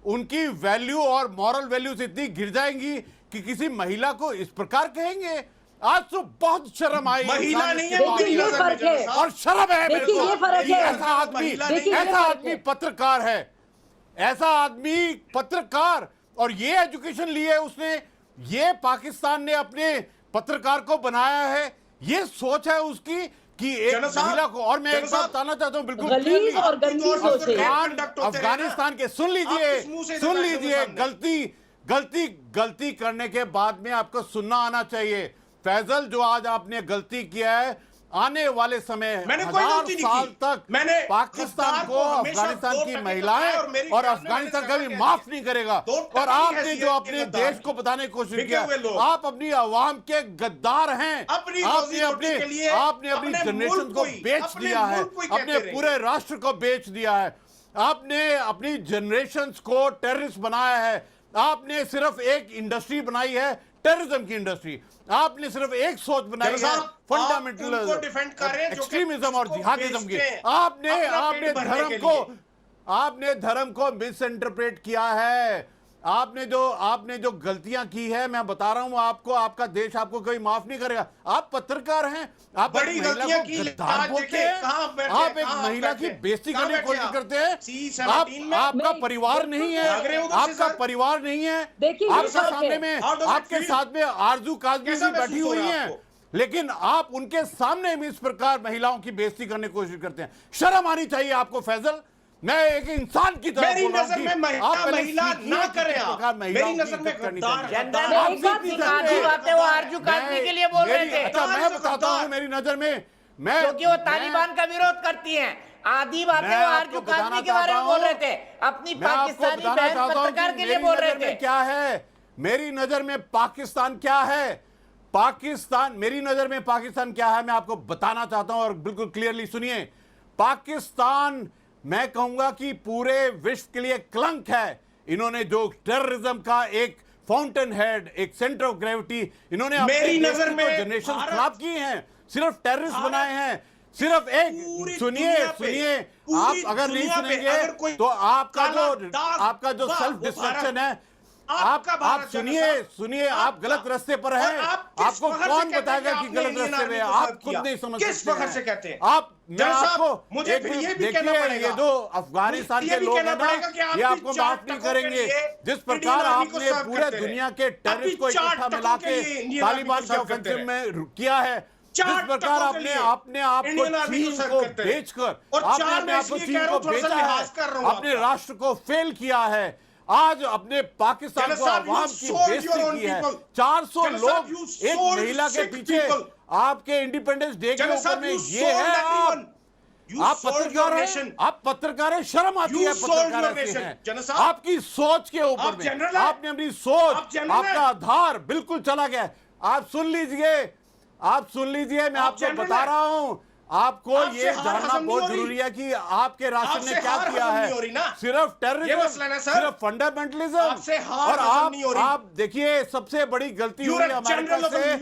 Speaker 13: उनकी वैल्यू और मॉरल वैल्यूज इतनी गिर जाएंगी कि किसी महिला को इस प्रकार कहेंगे। आज तो बहुत शर्म आई,
Speaker 11: महिला नहीं है,
Speaker 9: ये फर्क है,
Speaker 13: और शर्म है मेरे को।
Speaker 9: ये फर्क है,
Speaker 13: ऐसा आदमी पत्रकार है, ऐसा आदमी पत्रकार, और ये एजुकेशन ली है उसने, ये पाकिस्तान ने अपने पत्रकार को बनाया है, ये सोच है उसकी कि एक महिला को। और मैं एक बात बताना चाहता हूं बिल्कुल अफगानिस्तान के, सुन लीजिए, गलती करने के बाद में आपको सुनना आना चाहिए। फैजल, जो आज आपने गलती किया है, आने वाले समय 1000 साल तक पाकिस्तान को अफगानिस्तान की महिलाएं और अफगानिस्तान का भी माफ नहीं करेगा। और आपने जो अपने देश को बताने की कोशिश किया, आप अपनी अवाम के गद्दार हैं। आपने अपनी जनरेशन को बेच दिया है, अपने पूरे राष्ट्र को बेच दिया है। आपने अपनी जनरेशन को टेररिस्ट बनाया है। आपने सिर्फ एक इंडस्ट्री बनाई है, टेररिज्म की इंडस्ट्री। आपने सिर्फ एक सोच बनाई है, फंडामेंटल एक्सट्रीमिज्म और जिहादिज्म की। आपने धर्म को मिस इंटरप्रेट किया है। आपने जो गलतियां की है, मैं बता रहा हूं आपको, आपका देश आपको कभी माफ नहीं करेगा। आप पत्रकार हैं, आप
Speaker 11: बड़ी गलतियां की,
Speaker 13: आप एक महिला की बेइज्जती करने की कोशिश करते हैं। आपका परिवार नहीं है, आपका परिवार नहीं है। आपके सामने में, आपके साथ में आरजू काजमी भी बैठी हुई है, लेकिन आप उनके सामने भी इस प्रकार महिलाओं की बेइज्जती करने की कोशिश करते हैं। शर्म आनी चाहिए आपको फैजल। मैं एक इंसान की तरह
Speaker 11: मेरी नजर में महिला ना करें आप। मेरी नजर में
Speaker 1: वो आरजू काजमी के लिए बोल रहे थे।
Speaker 13: अच्छा, मैं बताता हूँ मेरी नजर में,
Speaker 1: क्योंकि वो तालिबान का विरोध करती हैं। आधी बातें वो आरजू काजमी के बारे में बोल रहे थे, अपनी पाकिस्तानी बहन पत्रकार के लिए बोल रहे थे।
Speaker 13: क्या है मेरी नजर में पाकिस्तान, क्या है पाकिस्तान, मेरी नजर में पाकिस्तान क्या है, मैं आपको बताना चाहता हूं और बिल्कुल क्लियरली सुनिए। पाकिस्तान, मैं कहूंगा कि पूरे विश्व के लिए कलंक है। इन्होंने जो टेररिज्म का एक फाउंटेन हेड, एक सेंटर ऑफ ग्रेविटी, इन्होंने
Speaker 11: मेरी नजर में
Speaker 13: जनरेशन खराब की हैं, सिर्फ टेररिस्ट बनाए हैं। सिर्फ एक सुनिए, आप अगर नहीं सुनेंगे तो आपका जो सेल्फ डिस्ट्रक्शन है, आप सुनिए, आप गलत रास्ते पर हैं। आपको कौन बताएगा कि गलत रास्ते में? आप खुद नहीं समझ सकते हैं। मैं आपको मुझे देखिए, ये जो अफगानिस्तान के लोग हैं ना, ये आपको माफ नहीं करेंगे। जिस प्रकार आपने पूरे दुनिया के टेररिस्ट को इकट्ठा मिला के तालिबान के ऑफेंसिव में किया है, जिस प्रकार आपने आपको चीन को बेचकर बेचा है, अपने राष्ट्र को फेल किया है, आज अपने पाकिस्तान को अवाम की बेइज्जती की है। 400 लोग एक महिला के पीछे आपके इंडिपेंडेंस डे के ऊपर में, ये है आप पत्रकार हैं, आप पत्रकार हैं, शर्म आती है पत्रकार ऐसे हैं। आपकी सोच के ऊपर में आपने अपनी सोच, आपका आधार बिल्कुल चला गया। आप सुन लीजिए, मैं आपको बता रहा हूं, आपको ये जानना बहुत जरूरी है कि आपके राष्ट्र ने क्या किया है। सिर्फ टेररिज्म, सिर्फ फंडामेंटलिज्म, और आप देखिए सबसे बड़ी गलती हुई अमेरिका से,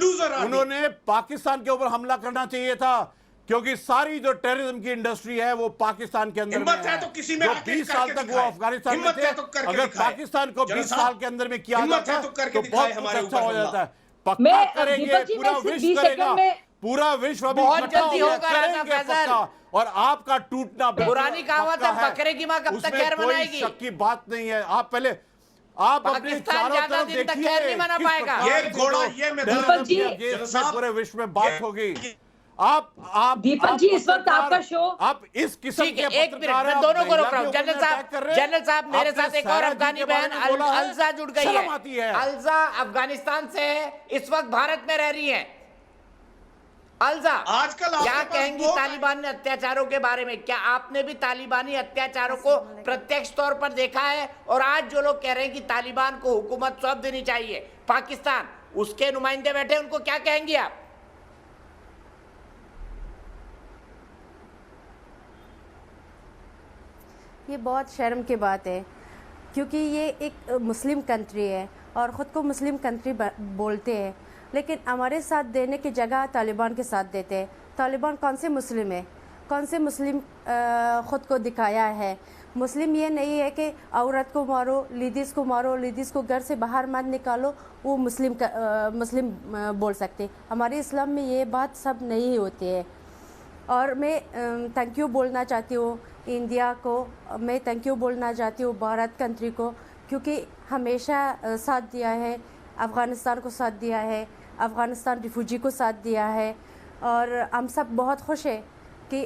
Speaker 13: उन्होंने पाकिस्तान के ऊपर हमला करना चाहिए था, क्योंकि सारी जो टेररिज्म की इंडस्ट्री है वो पाकिस्तान के अंदर में है।
Speaker 11: तो किसी में
Speaker 13: जो 20 साल तक वो अफगानिस्तान में थे, अगर पाकिस्तान को 20 साल के अंदर में किया जाता तो बहुत कुछ अच्छा हो जाता है। पक्का करेंगे, पूरा विश्व करेगा, पूरा विश्व अभी
Speaker 1: बहुत जल्दी होगा राजा फैसल।
Speaker 13: और आपका टूटना
Speaker 1: पुरानी कहावत है, बकरे की मां कब तक खैर मनाएगी।
Speaker 13: शक की बात नहीं है। आप पहले अपने चारों तरफ देखिए,
Speaker 1: नहीं मना पाएगा
Speaker 11: ये घोड़ा, ये
Speaker 13: पूरे विश्व में बात होगी। आप
Speaker 9: दीपक जी, इस वक्त आपका शो,
Speaker 13: आप इस किस्म के
Speaker 1: एक मिनट, मैं दोनों को रोक रहा हूँ। जनरल साहब मेरे साथ एक और अफगानी बहन अलजा जुड़ गई है। अलजा अफगानिस्तान से है, इस वक्त भारत में रह रही है। अलजा,
Speaker 11: आजकल
Speaker 1: क्या कहेंगी तालिबान अत्याचारों के बारे में? क्या आपने भी तालिबानी अत्याचारों को प्रत्यक्ष तौर पर देखा है? और आज जो लोग कह रहे हैं कि तालिबान को हुकूमत सौंप देनी चाहिए, पाकिस्तान उसके नुमाइंदे बैठे, उनको क्या कहेंगी आप?
Speaker 14: ये बहुत शर्म की बात है, क्योंकि ये एक मुस्लिम कंट्री है और ख़ुद को मुस्लिम कंट्री बोलते हैं, लेकिन हमारे साथ देने की जगह तालिबान के साथ देते हैं। तालिबान कौन से मुस्लिम है? कौन से मुस्लिम ख़ुद को दिखाया है? मुस्लिम ये नहीं है कि औरत को मारो, लेडीज़ को मारो, लेडीज़ को घर से बाहर मत निकालो, वो मुस्लिम बोल सकते। हमारे इस्लाम में ये बात सब नहीं होती है। और मैं थैंक यू बोलना चाहती हूँ इंडिया को, मैं थैंक यू बोलना चाहती हूँ भारत कंट्री को, क्योंकि हमेशा साथ दिया है, अफ़गानिस्तान को साथ दिया है, अफ़गानिस्तान रिफ्यूजी को साथ दिया है। और हम सब बहुत खुश हैं कि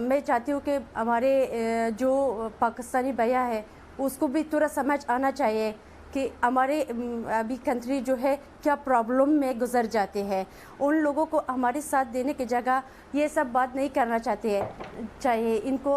Speaker 14: मैं चाहती हूँ कि हमारे जो पाकिस्तानी भैया है उसको भी थोड़ा समझ आना चाहिए कि हमारे अभी कंट्री जो है क्या प्रॉब्लम में गुजर जाते हैं। उन लोगों को हमारे साथ देने की जगह ये सब बात नहीं करना चाहिए इनको।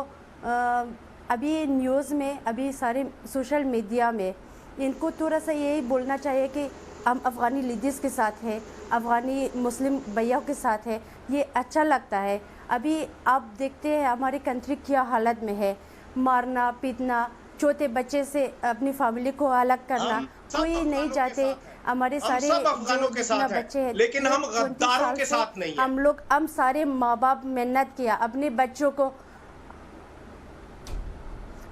Speaker 14: अभी न्यूज़ में, अभी सारे सोशल मीडिया में इनको थोड़ा सा यही बोलना चाहिए कि हम अफ़गानी लेडीज़ के साथ हैं, अफ़गानी मुस्लिम भैया के साथ है। ये अच्छा लगता है। अभी आप देखते हैं हमारी कंट्री क्या हालत में है, मारना पीटना, छोटे बच्चे से अपनी फैमिली को अलग करना, कोई नहीं चाहते। हमारे सारे जो बच्चे हैं,
Speaker 11: लेकिन हम गद्दारों के साथ नहीं हैं।
Speaker 14: हम सारे माँ बाप मेहनत किया अपने बच्चों को,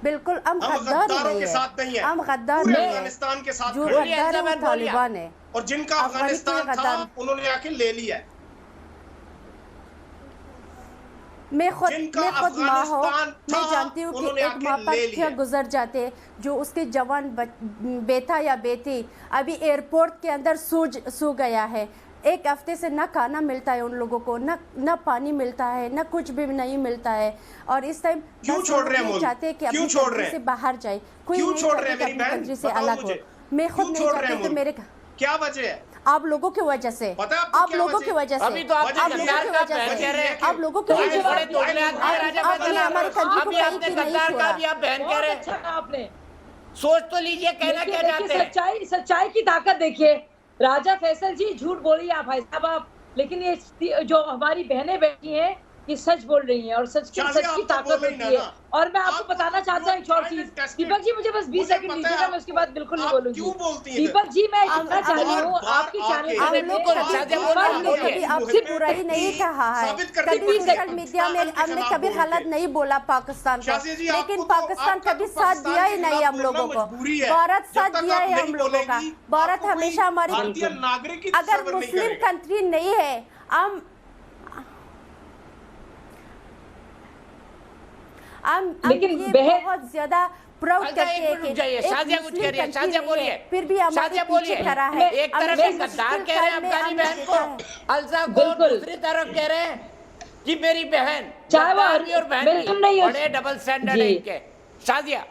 Speaker 14: बिल्कुल हम गद्दार नहीं है, हम गद्दार नहीं है।
Speaker 11: अफगानिस्तान के साथ
Speaker 14: जो गद्दार है वो तालिबान है,
Speaker 11: और जिनका अफगानिस्तान था उन्होंने आके ले लिया है।
Speaker 14: मैं खुद माँ हो, मैं जानती हूँ कि एक माँ पर क्या गुजर जाते हैं, जो उसके जवान बेटा या बेटी अभी एयरपोर्ट के अंदर सो गया है। एक हफ्ते से ना खाना मिलता है उन लोगों को, ना पानी मिलता है, ना कुछ भी नहीं मिलता है। और इस टाइम
Speaker 11: क्यों छोड़ रहे हैं?
Speaker 14: चाहते हैं कि अपनी कंट्री से बाहर जाए, कोई नहीं चाहते कि अपनी कंट्री से अलग हो। मैं खुद नहीं चाहती कि मेरे,
Speaker 11: क्या वजह है?
Speaker 14: आप लोगों की वजह से, आप लोगों की वजह से,
Speaker 1: अभी तो आप लोगों की वजह से,
Speaker 14: आप लोगों की वजह से
Speaker 1: आपने
Speaker 14: हमारी कंट्री को कहीं की नहीं
Speaker 1: छोड़ा। आपने सोच तो लीजिए, कहना क्या चाहते हैं?
Speaker 9: सच्चाई की ताकत देखिए। राजा फैसल जी, झूठ बोलिए आप भाई साहब आप, लेकिन ये जो हमारी बहनें बैठी हैं ये सच बोल रही हैं और सच की ताकत होती है। और मैं आपको बताना चाहता हूँ एक और चीज, दीपक जी मुझे बस 20 सेकंड दीजिएगा, मैं उसके बाद बिल्कुल नहीं बोलूंगी। दीपक जी मैं कहना चाह रही हूँ आपके
Speaker 14: चैनल आपसे बुराई नहीं कहा है, कभी सोशल मीडिया में हमने कभी गलत नहीं बोला पाकिस्तान को, लेकिन पाकिस्तान कभी साथ दिया ही नहीं हम लोगों को। भारत साथ दिया है हम लोगों का। भारत हमेशा हमारी, अगर मुस्लिम कंट्री नहीं है
Speaker 9: लेकिन
Speaker 14: बहुत ज्यादा प्राउड करते हैं कि
Speaker 1: शाजिया कुछ कह रही है, शाजिया बोलिए,
Speaker 14: फिर भी हमारे पीछे खड़ा है।
Speaker 1: एक तरफ से गद्दार कह रहे हैं अफगानी बहन को, अलजा को दूसरी तरफ कह रहे हैं कि मेरी बहन,
Speaker 9: चाहे
Speaker 1: और बहन बड़े डबल स्टैंडर्ड है इनके। शाजिया,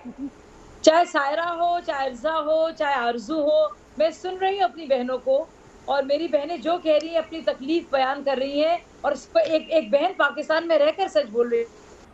Speaker 9: चाहे सायरा हो, चाहे अर्जा हो, चाहे आरजू हो, मैं सुन रही हूँ अपनी बहनों को, और मेरी बहनें जो कह रही है अपनी तकलीफ बयान कर रही है। और एक बहन पाकिस्तान में रहकर सच बोल रही है।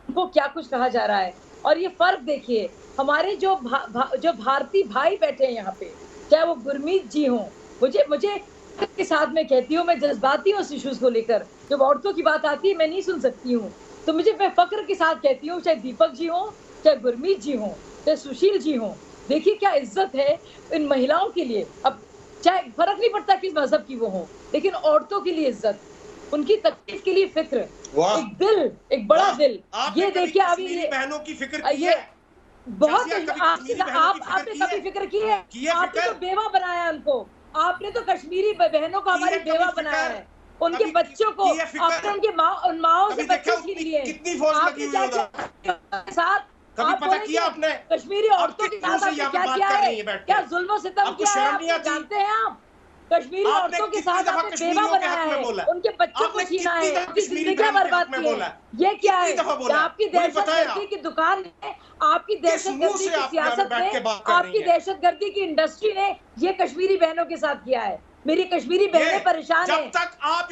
Speaker 9: उनको क्या कुछ कहा जा रहा है। और ये फर्क देखिए, हमारे जो भारतीय भाई बैठे हैं यहाँ पे, चाहे वो गुरमीत जी हों, मुझे के साथ में कहती हूँ, मैं जज्बाती हूँ उस इश्यूज को लेकर। जब औरतों की बात आती है मैं नहीं सुन सकती हूँ, तो मैं फक्र के साथ कहती हूँ, चाहे दीपक जी हों, चाहे गुरमीत जी हों, चाहे सुशील जी हों, देखिए क्या इज्जत है इन महिलाओं के लिए। अब चाहे फर्क नहीं पड़ता किस मजहब की वो हो, लेकिन औरतों के लिए इज्जत, उनकी तकलीफ के लिए फिक्र, एक दिल, एक बड़ा दिल। ये देखिए अभी ये
Speaker 11: बहनों की फिक्र की है,
Speaker 9: बहुत आपने कभी फिक्र की है? आपने तो बेवा बनाया उनको, आपने तो कश्मीरी बहनों को हमारी बेवा बनाया है, उनके बच्चों को आपने उन माओ से बच्चे छीन लिए।
Speaker 11: कितनी फौज लगी हुई है उधर?
Speaker 9: साथ
Speaker 11: कभी पता किया आपने?
Speaker 9: कश्मीरी औरतों के साथ आपने क्या किया है? क्या जुल्म सितम किया है? आप जानते हैं? आप कश्मीरी औरतों के साथ आपने बेवा बनाया है, उनके बच्चों को छीना है, उनकी जिंदगी बर्बाद की है। ये क्या है? आपकी दहशतगर्दी की दुकान ने, आपकी दहशतगर्दी की सियासत ने, आपकी दहशतगर्दी की इंडस्ट्री ने ये कश्मीरी बहनों के साथ किया है। मेरी कश्मीरी बहनें परेशान है,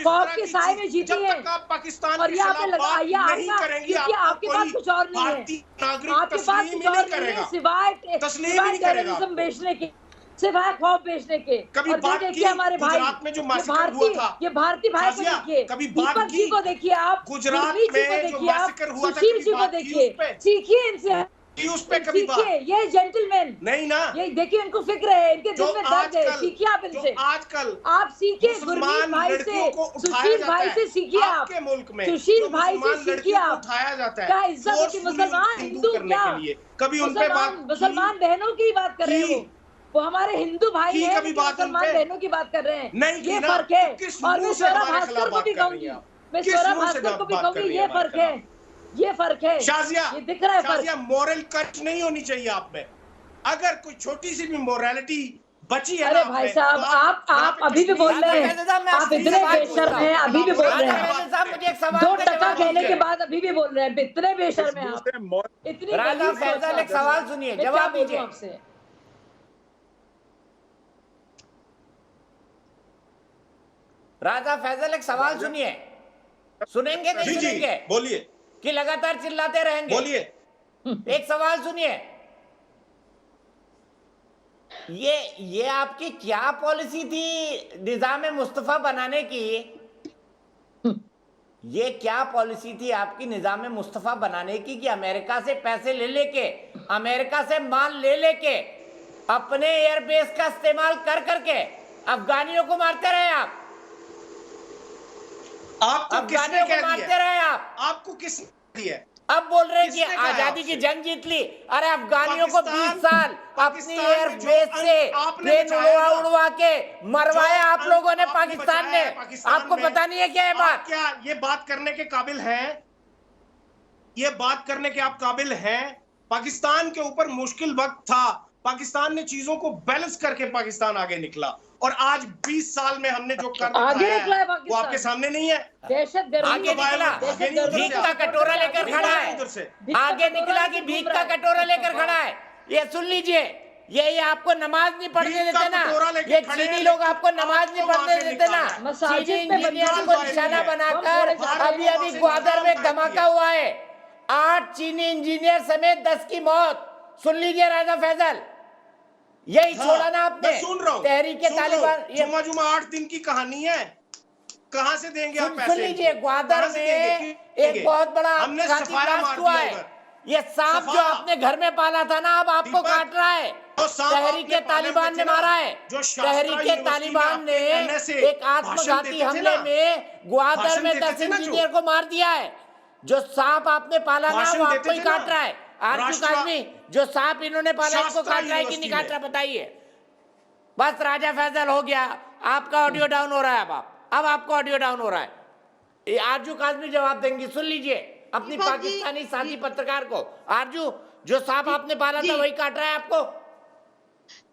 Speaker 9: खौफ के साए में जीती है, और ये आपने लगाया आपके पास कुछ और नहीं है, आपके पास कुछ और नहीं है सिवाय टेररिज्म बेचने के, सिवाय खौफ बेचने के।
Speaker 11: कभी बात
Speaker 9: देखिए हमारे भाई
Speaker 11: में जो मैसेकर हुआ था,
Speaker 9: ये भारतीय भाई को देखिए, दीपक जी को देखिए, आप
Speaker 11: गुजरात
Speaker 9: में जो मैसेकर हुआ था, सुशील जी को देखिए, सीखिए इनसे,
Speaker 11: उस पे कभी बात
Speaker 9: ये जेंटलमैन
Speaker 11: नहीं ना,
Speaker 9: ये देखिए इनको फिक्र है, इनके दिल में दर्द है, सीखिए आप इनसे।
Speaker 11: आजकल
Speaker 9: आप सीखिए गुरमीत भाई से, सुशील भाई से सीखिए आप,
Speaker 11: मुल्क में
Speaker 9: सुशील भाई से सीखिए आप,
Speaker 11: उठाया जाता है
Speaker 9: क्या इज्जत है कि मुसलमान हिंदू क्या
Speaker 11: कभी उन पे बात,
Speaker 9: मुसलमान बहनों की बात कर रहे हैं, वो हमारे हिंदू भाई हैं, मुसलमान बहनों की बात कर रहे हैं, ये फर्क है। और मैं स्वरा भास्कर को भी कहूंगी, मैं स्वरा भास्कर को भी कहूंगी, ये फर्क है, ये फर्क है,
Speaker 11: शाजिया,
Speaker 9: ये दिख रहा है फर्क।
Speaker 11: मोरल कट नहीं होनी चाहिए आप में, अगर कोई छोटी सी भी मोरालिटी बची है।
Speaker 9: अरे भाई साहब, आप अभी भी बोल रहे हैं, आप इतने बेशर्म हैं, अभी भी बोल रहे हैं, 2 टका कहने के बाद अभी भी बोल रहे हैं, इतने बेशर्म हैं आप, इतनी।
Speaker 1: राजा फैजल एक सवाल सुनिए, जवाब दीजिए
Speaker 9: आपसे।
Speaker 1: राजा फैजल एक सवाल सुनिए, सुनेंगे नहीं सुनेंगे?
Speaker 11: बोलिए।
Speaker 1: कि लगातार चिल्लाते रहेंगे?
Speaker 11: बोलिए।
Speaker 1: एक सवाल सुनिए, ये आपकी क्या पॉलिसी थी निजाम मुस्तफा बनाने की? ये क्या पॉलिसी थी आपकी निजाम मुस्तफा बनाने की कि अमेरिका से पैसे ले लेके, अमेरिका से माल ले लेके अपने एयरबेस का इस्तेमाल कर करके अफगानियों को मारते रहे आप?
Speaker 11: आपको किसने कह दिया?
Speaker 1: मारते रहे आप,
Speaker 11: आपको किसने दिया?
Speaker 1: अब बोल रहे हैं कि आजादी की जंग जीत ली। अरे अफगानियों को 20 साल अपनी एयरबेस से प्लेन उड़वा के मरवाया आप लोगों ने, पाकिस्तान ने। आपको पता नहीं है क्या ये बात?
Speaker 11: क्या ये बात करने के काबिल हैं? ये बात करने के आप काबिल हैं? पाकिस्तान के ऊपर मुश्किल वक्त था, पाकिस्तान ने चीजों को बैलेंस करके पाकिस्तान आगे निकला, और आज 20 साल में हमने जो कर
Speaker 9: आगे निकला है
Speaker 11: वो आपके सामने नहीं है।
Speaker 9: दहशतगर्दी
Speaker 1: आगे निकला, भीख का कटोरा लेकर खड़ा है, आगे निकला कि भीख का कटोरा लेकर खड़ा है। ये सुन लीजिए, ये आपको नमाज नहीं पढ़ने देते ना, ये चीनी लोग आपको नमाज नहीं पढ़ने देते ना। चीनी इंजीनियर को निशाना बनाकर अभी ग्वादर में धमाका हुआ है, 8 चीनी इंजीनियर समेत 10 की मौत। सुन लीजिए राजा फैजल, यही छोड़ा ना आपने।
Speaker 11: सुन रहा हूं,
Speaker 1: तहरीके तालिबान,
Speaker 11: जुमा 8 दिन की कहानी है, कहां से देंगे आप पैसे?
Speaker 1: सुन लीजिए, ग्वादर में एक बहुत बड़ा ब्लास्ट हुआ है। ये सांप जो आपने घर में पाला था ना, अब आपको काट रहा है। तहरीके तालिबान ने मारा है, तहरीके तालिबान ने एक आत्मघाती हमले में ग्वादर में 10 इंजीनियर को मार दिया है। जो सांप आपने पाला ना, वो आपको ही काट रहा है। आरजू काजमी, जो सांप इन्होंने पाला इसको काट रहा है कि नहीं काट रहा, बताइए। बस राजा फैजल हो गया, आपका ऑडियो डाउन हो रहा है। अब आपका ऑडियो डाउन हो रहा है। आरजू काजमी जवाब देंगी, सुन लीजिए अपनी पाकिस्तानी साथी पत्रकार को। आरजू, जो सांप आपने पाला था वही काट रहा है आपको?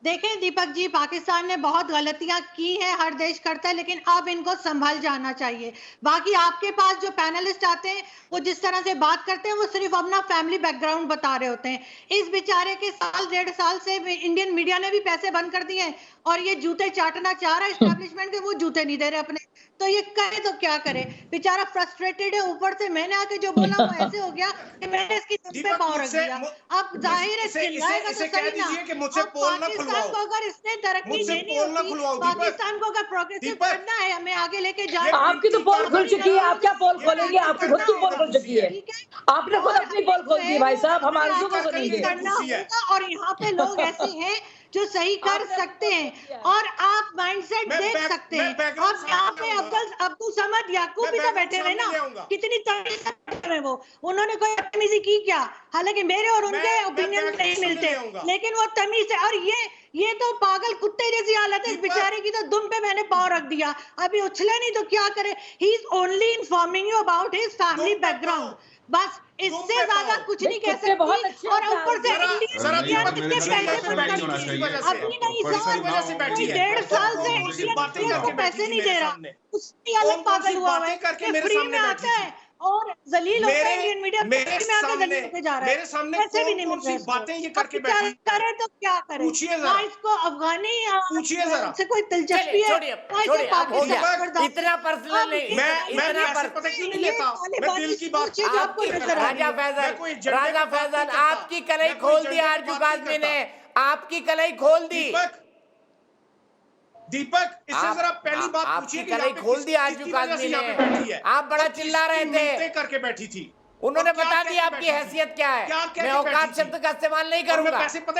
Speaker 7: देखें दीपक जी, पाकिस्तान ने बहुत गलतियां की हैं, हर देश करता है, लेकिन अब इनको संभल जाना चाहिए। बाकी आपके पास जो पैनलिस्ट आते हैं वो जिस तरह से बात करते हैं वो सिर्फ अपना फैमिली बैकग्राउंड बता रहे होते हैं। इस बेचारे के साल 1.5 साल से इंडियन मीडिया ने भी पैसे बंद कर दिए हैं और ये जूते चाटना चाह रहा है एस्टेब्लिशमेंट के, वो जूते नहीं दे रहे अपने, तो ये करे तो क्या करे, बेचारा फ्रस्ट्रेटेड है। ऊपर से मैंने आके जो बोला वो ऐसे हो गया कि मैंने इसकी दुख पे पाँव रख दिया। अब जाहिर है चिल्लाएगा तो सही ना। पाकिस्तान को अगर इसने तरक्की देनी होती, पाकिस्तान को अगर प्रोग्रेसिव करना है, हमें आगे लेके जाना।
Speaker 9: आपकी तो पोल खुल चुकी है, आप क्या पोल खोलेंगे? आपकी खुद की पोल खुल चुकी है, आपने खुद अपनी पोल खोल दी भाई साहब, हमारे क्यों खोलेंगे?
Speaker 7: और यहाँ पे लोग ऐसे हैं जो सही कर सकते हैं और आप माइंडसेट देख सकते हैं। अब यहाँ पे अब्दुल समद याकूब भी तो बैठे हुए ना, कितनी तमीज है वो, उन्होंने कोई तमीजी की क्या? हालांकि मेरे और उनके ओपिनियन नहीं मिलते, लेकिन वो तमीज है। और ये तो पागल कुत्ते जैसी हालत है इस बेचारे की, तो दुम पे मैंने पाँव रख दिया, अभी उछले नहीं तो क्या करे। He is only informing you about his family background, बस इससे ज्यादा कुछ नहीं कह सकती। और ऊपर से इंडिया कितने पैसे अभी नहीं सर, 1.5 साल से इंडिया को पैसे नहीं दे रहा, उसकी अलग पागल हुआ है, फ्री में आता है और जलील होता है इंडियन मीडिया
Speaker 11: मेरे सामने
Speaker 7: पैसे भी नहीं मिल रहे।
Speaker 11: बातें ये करके बैठी
Speaker 7: करे तो क्या करे? ना इसको अफगानी से कोई दिलचस्पी है,
Speaker 1: इतना पर्सनल नहीं,
Speaker 11: मैं पता क्यों नहीं लेता, मैं दिल की बात।
Speaker 1: राजा फैजल आपकी कलई खोल दी आरजू काज़मी ने, आपकी कलई खोल दी।
Speaker 11: दीपक इससे जरा पहली बात पूछिए कि
Speaker 1: कलई खोल दी आरजू काज़मी ने, आप बड़ा चिल्ला रहे थे,
Speaker 11: करके बैठी थी,
Speaker 1: उन्होंने बता दिया आपकी हैसियत क्या है। मैं औकात शब्द का इस्तेमाल नहीं करूंगा,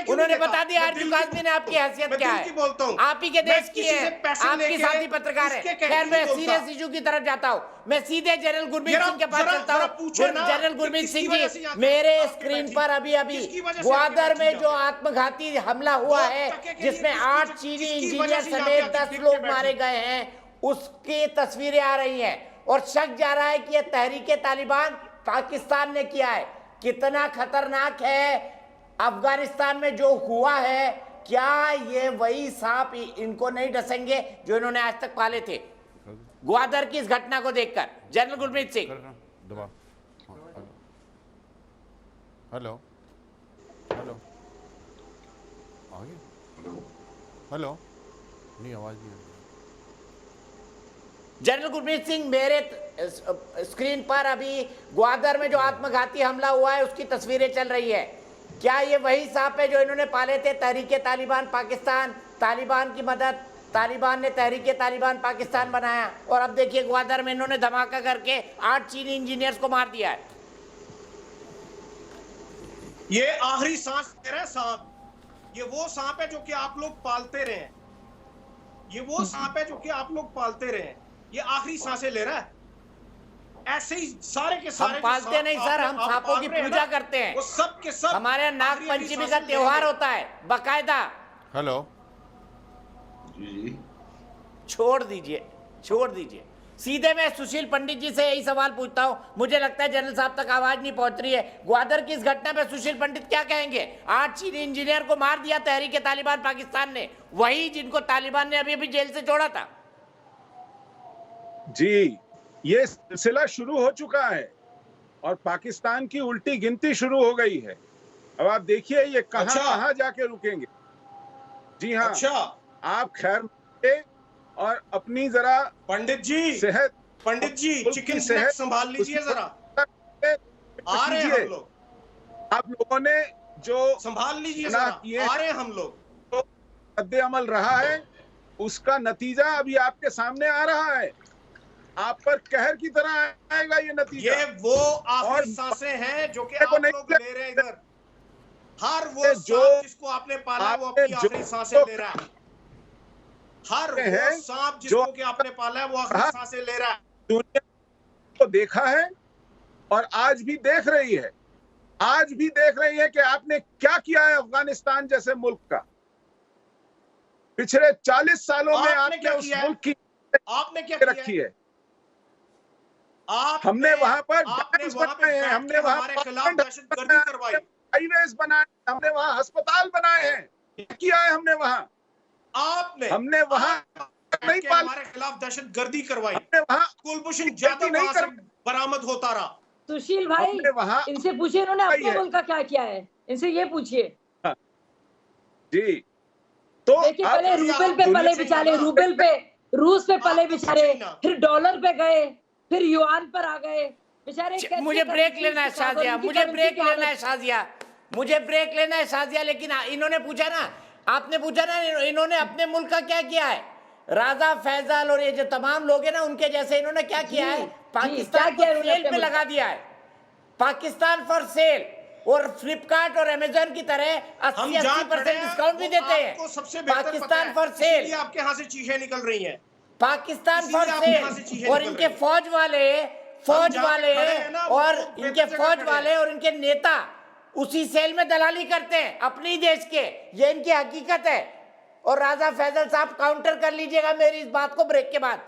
Speaker 1: उन्होंने बता दिया आरजू काज़मी ने आपकी हैसियत क्या है। आप ही के देश की है, आपकी साथी पत्रकार है। खैर मैं सीरियस इशू की तरफ जाता हूँ, मैं सीधे जनरल गुरमीत सिंह के पास चलता हूँ। जनरल गुरमीत सिंह जी, मेरे स्क्रीन पर अभी ग्वादर में जो आत्मघाती हमला हुआ है जिसमें 8 चीनी इंजीनियर समेत 10 लोग मारे गए हैं, उसकी तस्वीरें आ रही हैं और शक जा रहा है कि यह तहरीके तालिबान पाकिस्तान ने किया है। कितना खतरनाक है अफगानिस्तान में जो हुआ है, क्या ये वही सांप इनको नहीं डसेंगे जो इन्होंने आज तक पाले थे? ग्वादर की इस घटना को देखकर general Gurmeet Singh.
Speaker 13: Hello hello hello, नहीं आवाज नहीं।
Speaker 1: जनरल गुरमीत सिंह, मेरे स्क्रीन पर अभी ग्वादर में जो आत्मघाती हमला हुआ है उसकी तस्वीरें चल रही है। क्या ये वही सांप है जो इन्होंने पाले थे? तहरीके तालिबान पाकिस्तान, तालिबान की मदद, तालिबान ने तहरीके तालिबान पाकिस्तान बनाया और अब देखिए ग्वादर में इन्होंने धमाका करके 8 चीनी इंजीनियर्स को मार दिया है।
Speaker 11: ये आखिरी सांस ले रहा है सांप, ये वो सांप है जो कि आप लोग पालते रहे, ये वो सांप है जो कि आप लोग पालते रहे, ये आखिरी सांसें ले रहा है। ऐसे ही सारे के सारे
Speaker 1: हम पालते नहीं सर, हम सांपों की पूजा करते हैं,
Speaker 11: वो सब के सब
Speaker 1: हमारे यहाँ नाग पंचमी का त्योहार होता है बाकायदा।
Speaker 13: हेलो
Speaker 8: जी,
Speaker 1: छोड़ दीजिए। सीधे मैं सुशील पंडित जी से यही सवाल पूछता हूं, मुझे लगता है जनरल साहब तक आवाज नहीं पहुंच रही है। ग्वादर की इस घटना पे सुशील पंडित क्या कहेंगे? 8 चीनी इंजीनियर को मार दिया तहरीके तालिबान पाकिस्तान ने, वही जिनको तालिबान ने अभी जेल से छोड़ा था।
Speaker 12: जी, ये सिलसिला शुरू हो चुका है और पाकिस्तान की उल्टी गिनती शुरू हो गई है। अब आप देखिए ये कहां जाके रुकेंगे। जी हाँ, आप खैर और अपनी जरा
Speaker 11: पंडित जी चिकन सेहत संभाल लीजिए जरा। आ रहे हैं हम लोग,
Speaker 12: आप लोगों ने जो
Speaker 11: संभाल लीजिए जरा, आ रहे हैं हम लोग।
Speaker 12: तो रद्द-ए-अमल रहा है उसका नतीजा अभी आपके सामने आ रहा है, आप पर कहर की तरह आएगा ये नतीजा।
Speaker 11: ये वो आखिरी सांसें हैं जो कि आप लोग ले रहे हैं इधर। हर वो सांप जिसको आपने पाला वो अपनी आखिरी सांसें ले रहा है। हर वो सांप जिसको कि आपने पाला है वो आखिरी सांसें ले रहा है।
Speaker 12: दुनिया को देखा है और आज भी देख रही है, आज भी देख रही है कि आपने क्या किया है अफगानिस्तान जैसे मुल्क का। पिछले 40 सालों में आपने उस मुल्क की
Speaker 11: आपने क्या
Speaker 12: रखी है। हमने वहां पर बनाए हैं, हमने वहां हाईवेज बनाए, हमने वहां अस्पताल बनाए हैं। किया है हमने वहां? हमने वहां नहीं पाल,
Speaker 11: हमारे खिलाफ दहशतगर्दी करवाई,
Speaker 12: हमने वहां
Speaker 11: कुलभूषण जाधव वहां से बरामद होता रहा।
Speaker 9: सुशील भाई, इनसे पूछिए इन्होंने अपने मुल्क का क्या किया है, इनसे ये पूछिए।
Speaker 12: जी, तो
Speaker 9: देखिए पहले रूबल पे पले बिचारे, रूबल पे, रूस पे पले बिचारे, फिर डॉलर पे गए, फिर युआन पर आ गए बेचारे।
Speaker 1: मुझे ब्रेक लेना है शाजिया, मुझे ब्रेक लेना है शाजिया, मुझे ब्रेक लेना है शाजिया। लेकिन इन्होंने पूछा ना, आपने पूछा ना इन्होंने अपने मुल्क का क्या किया है। राजा फैजल और ये जो तमाम लोग हैं ना, उनके जैसे इन्होंने क्या किया है, पाकिस्तान को सेल पे लगा दिया है, पाकिस्तान फॉर सेल। और फ्लिपकार्ट और अमेजन की तरह 80% डिस्काउंट भी देते हैं। पाकिस्तान फॉर सेल,
Speaker 11: आपके यहाँ से चीजें निकल रही हैं,
Speaker 1: पाकिस्तान फॉर सेल। और इनके फौज वाले और इनके नेता उसी सेल में दलाली करते हैं अपने ही देश के, ये इनकी हकीकत है। और राजा फैजल साहब काउंटर कर लीजिएगा मेरी इस बात को ब्रेक के बाद।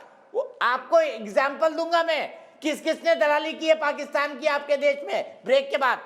Speaker 1: आपको एग्जाम्पल दूंगा मैं किस किसने दलाली की है पाकिस्तान की आपके देश में, ब्रेक के बाद।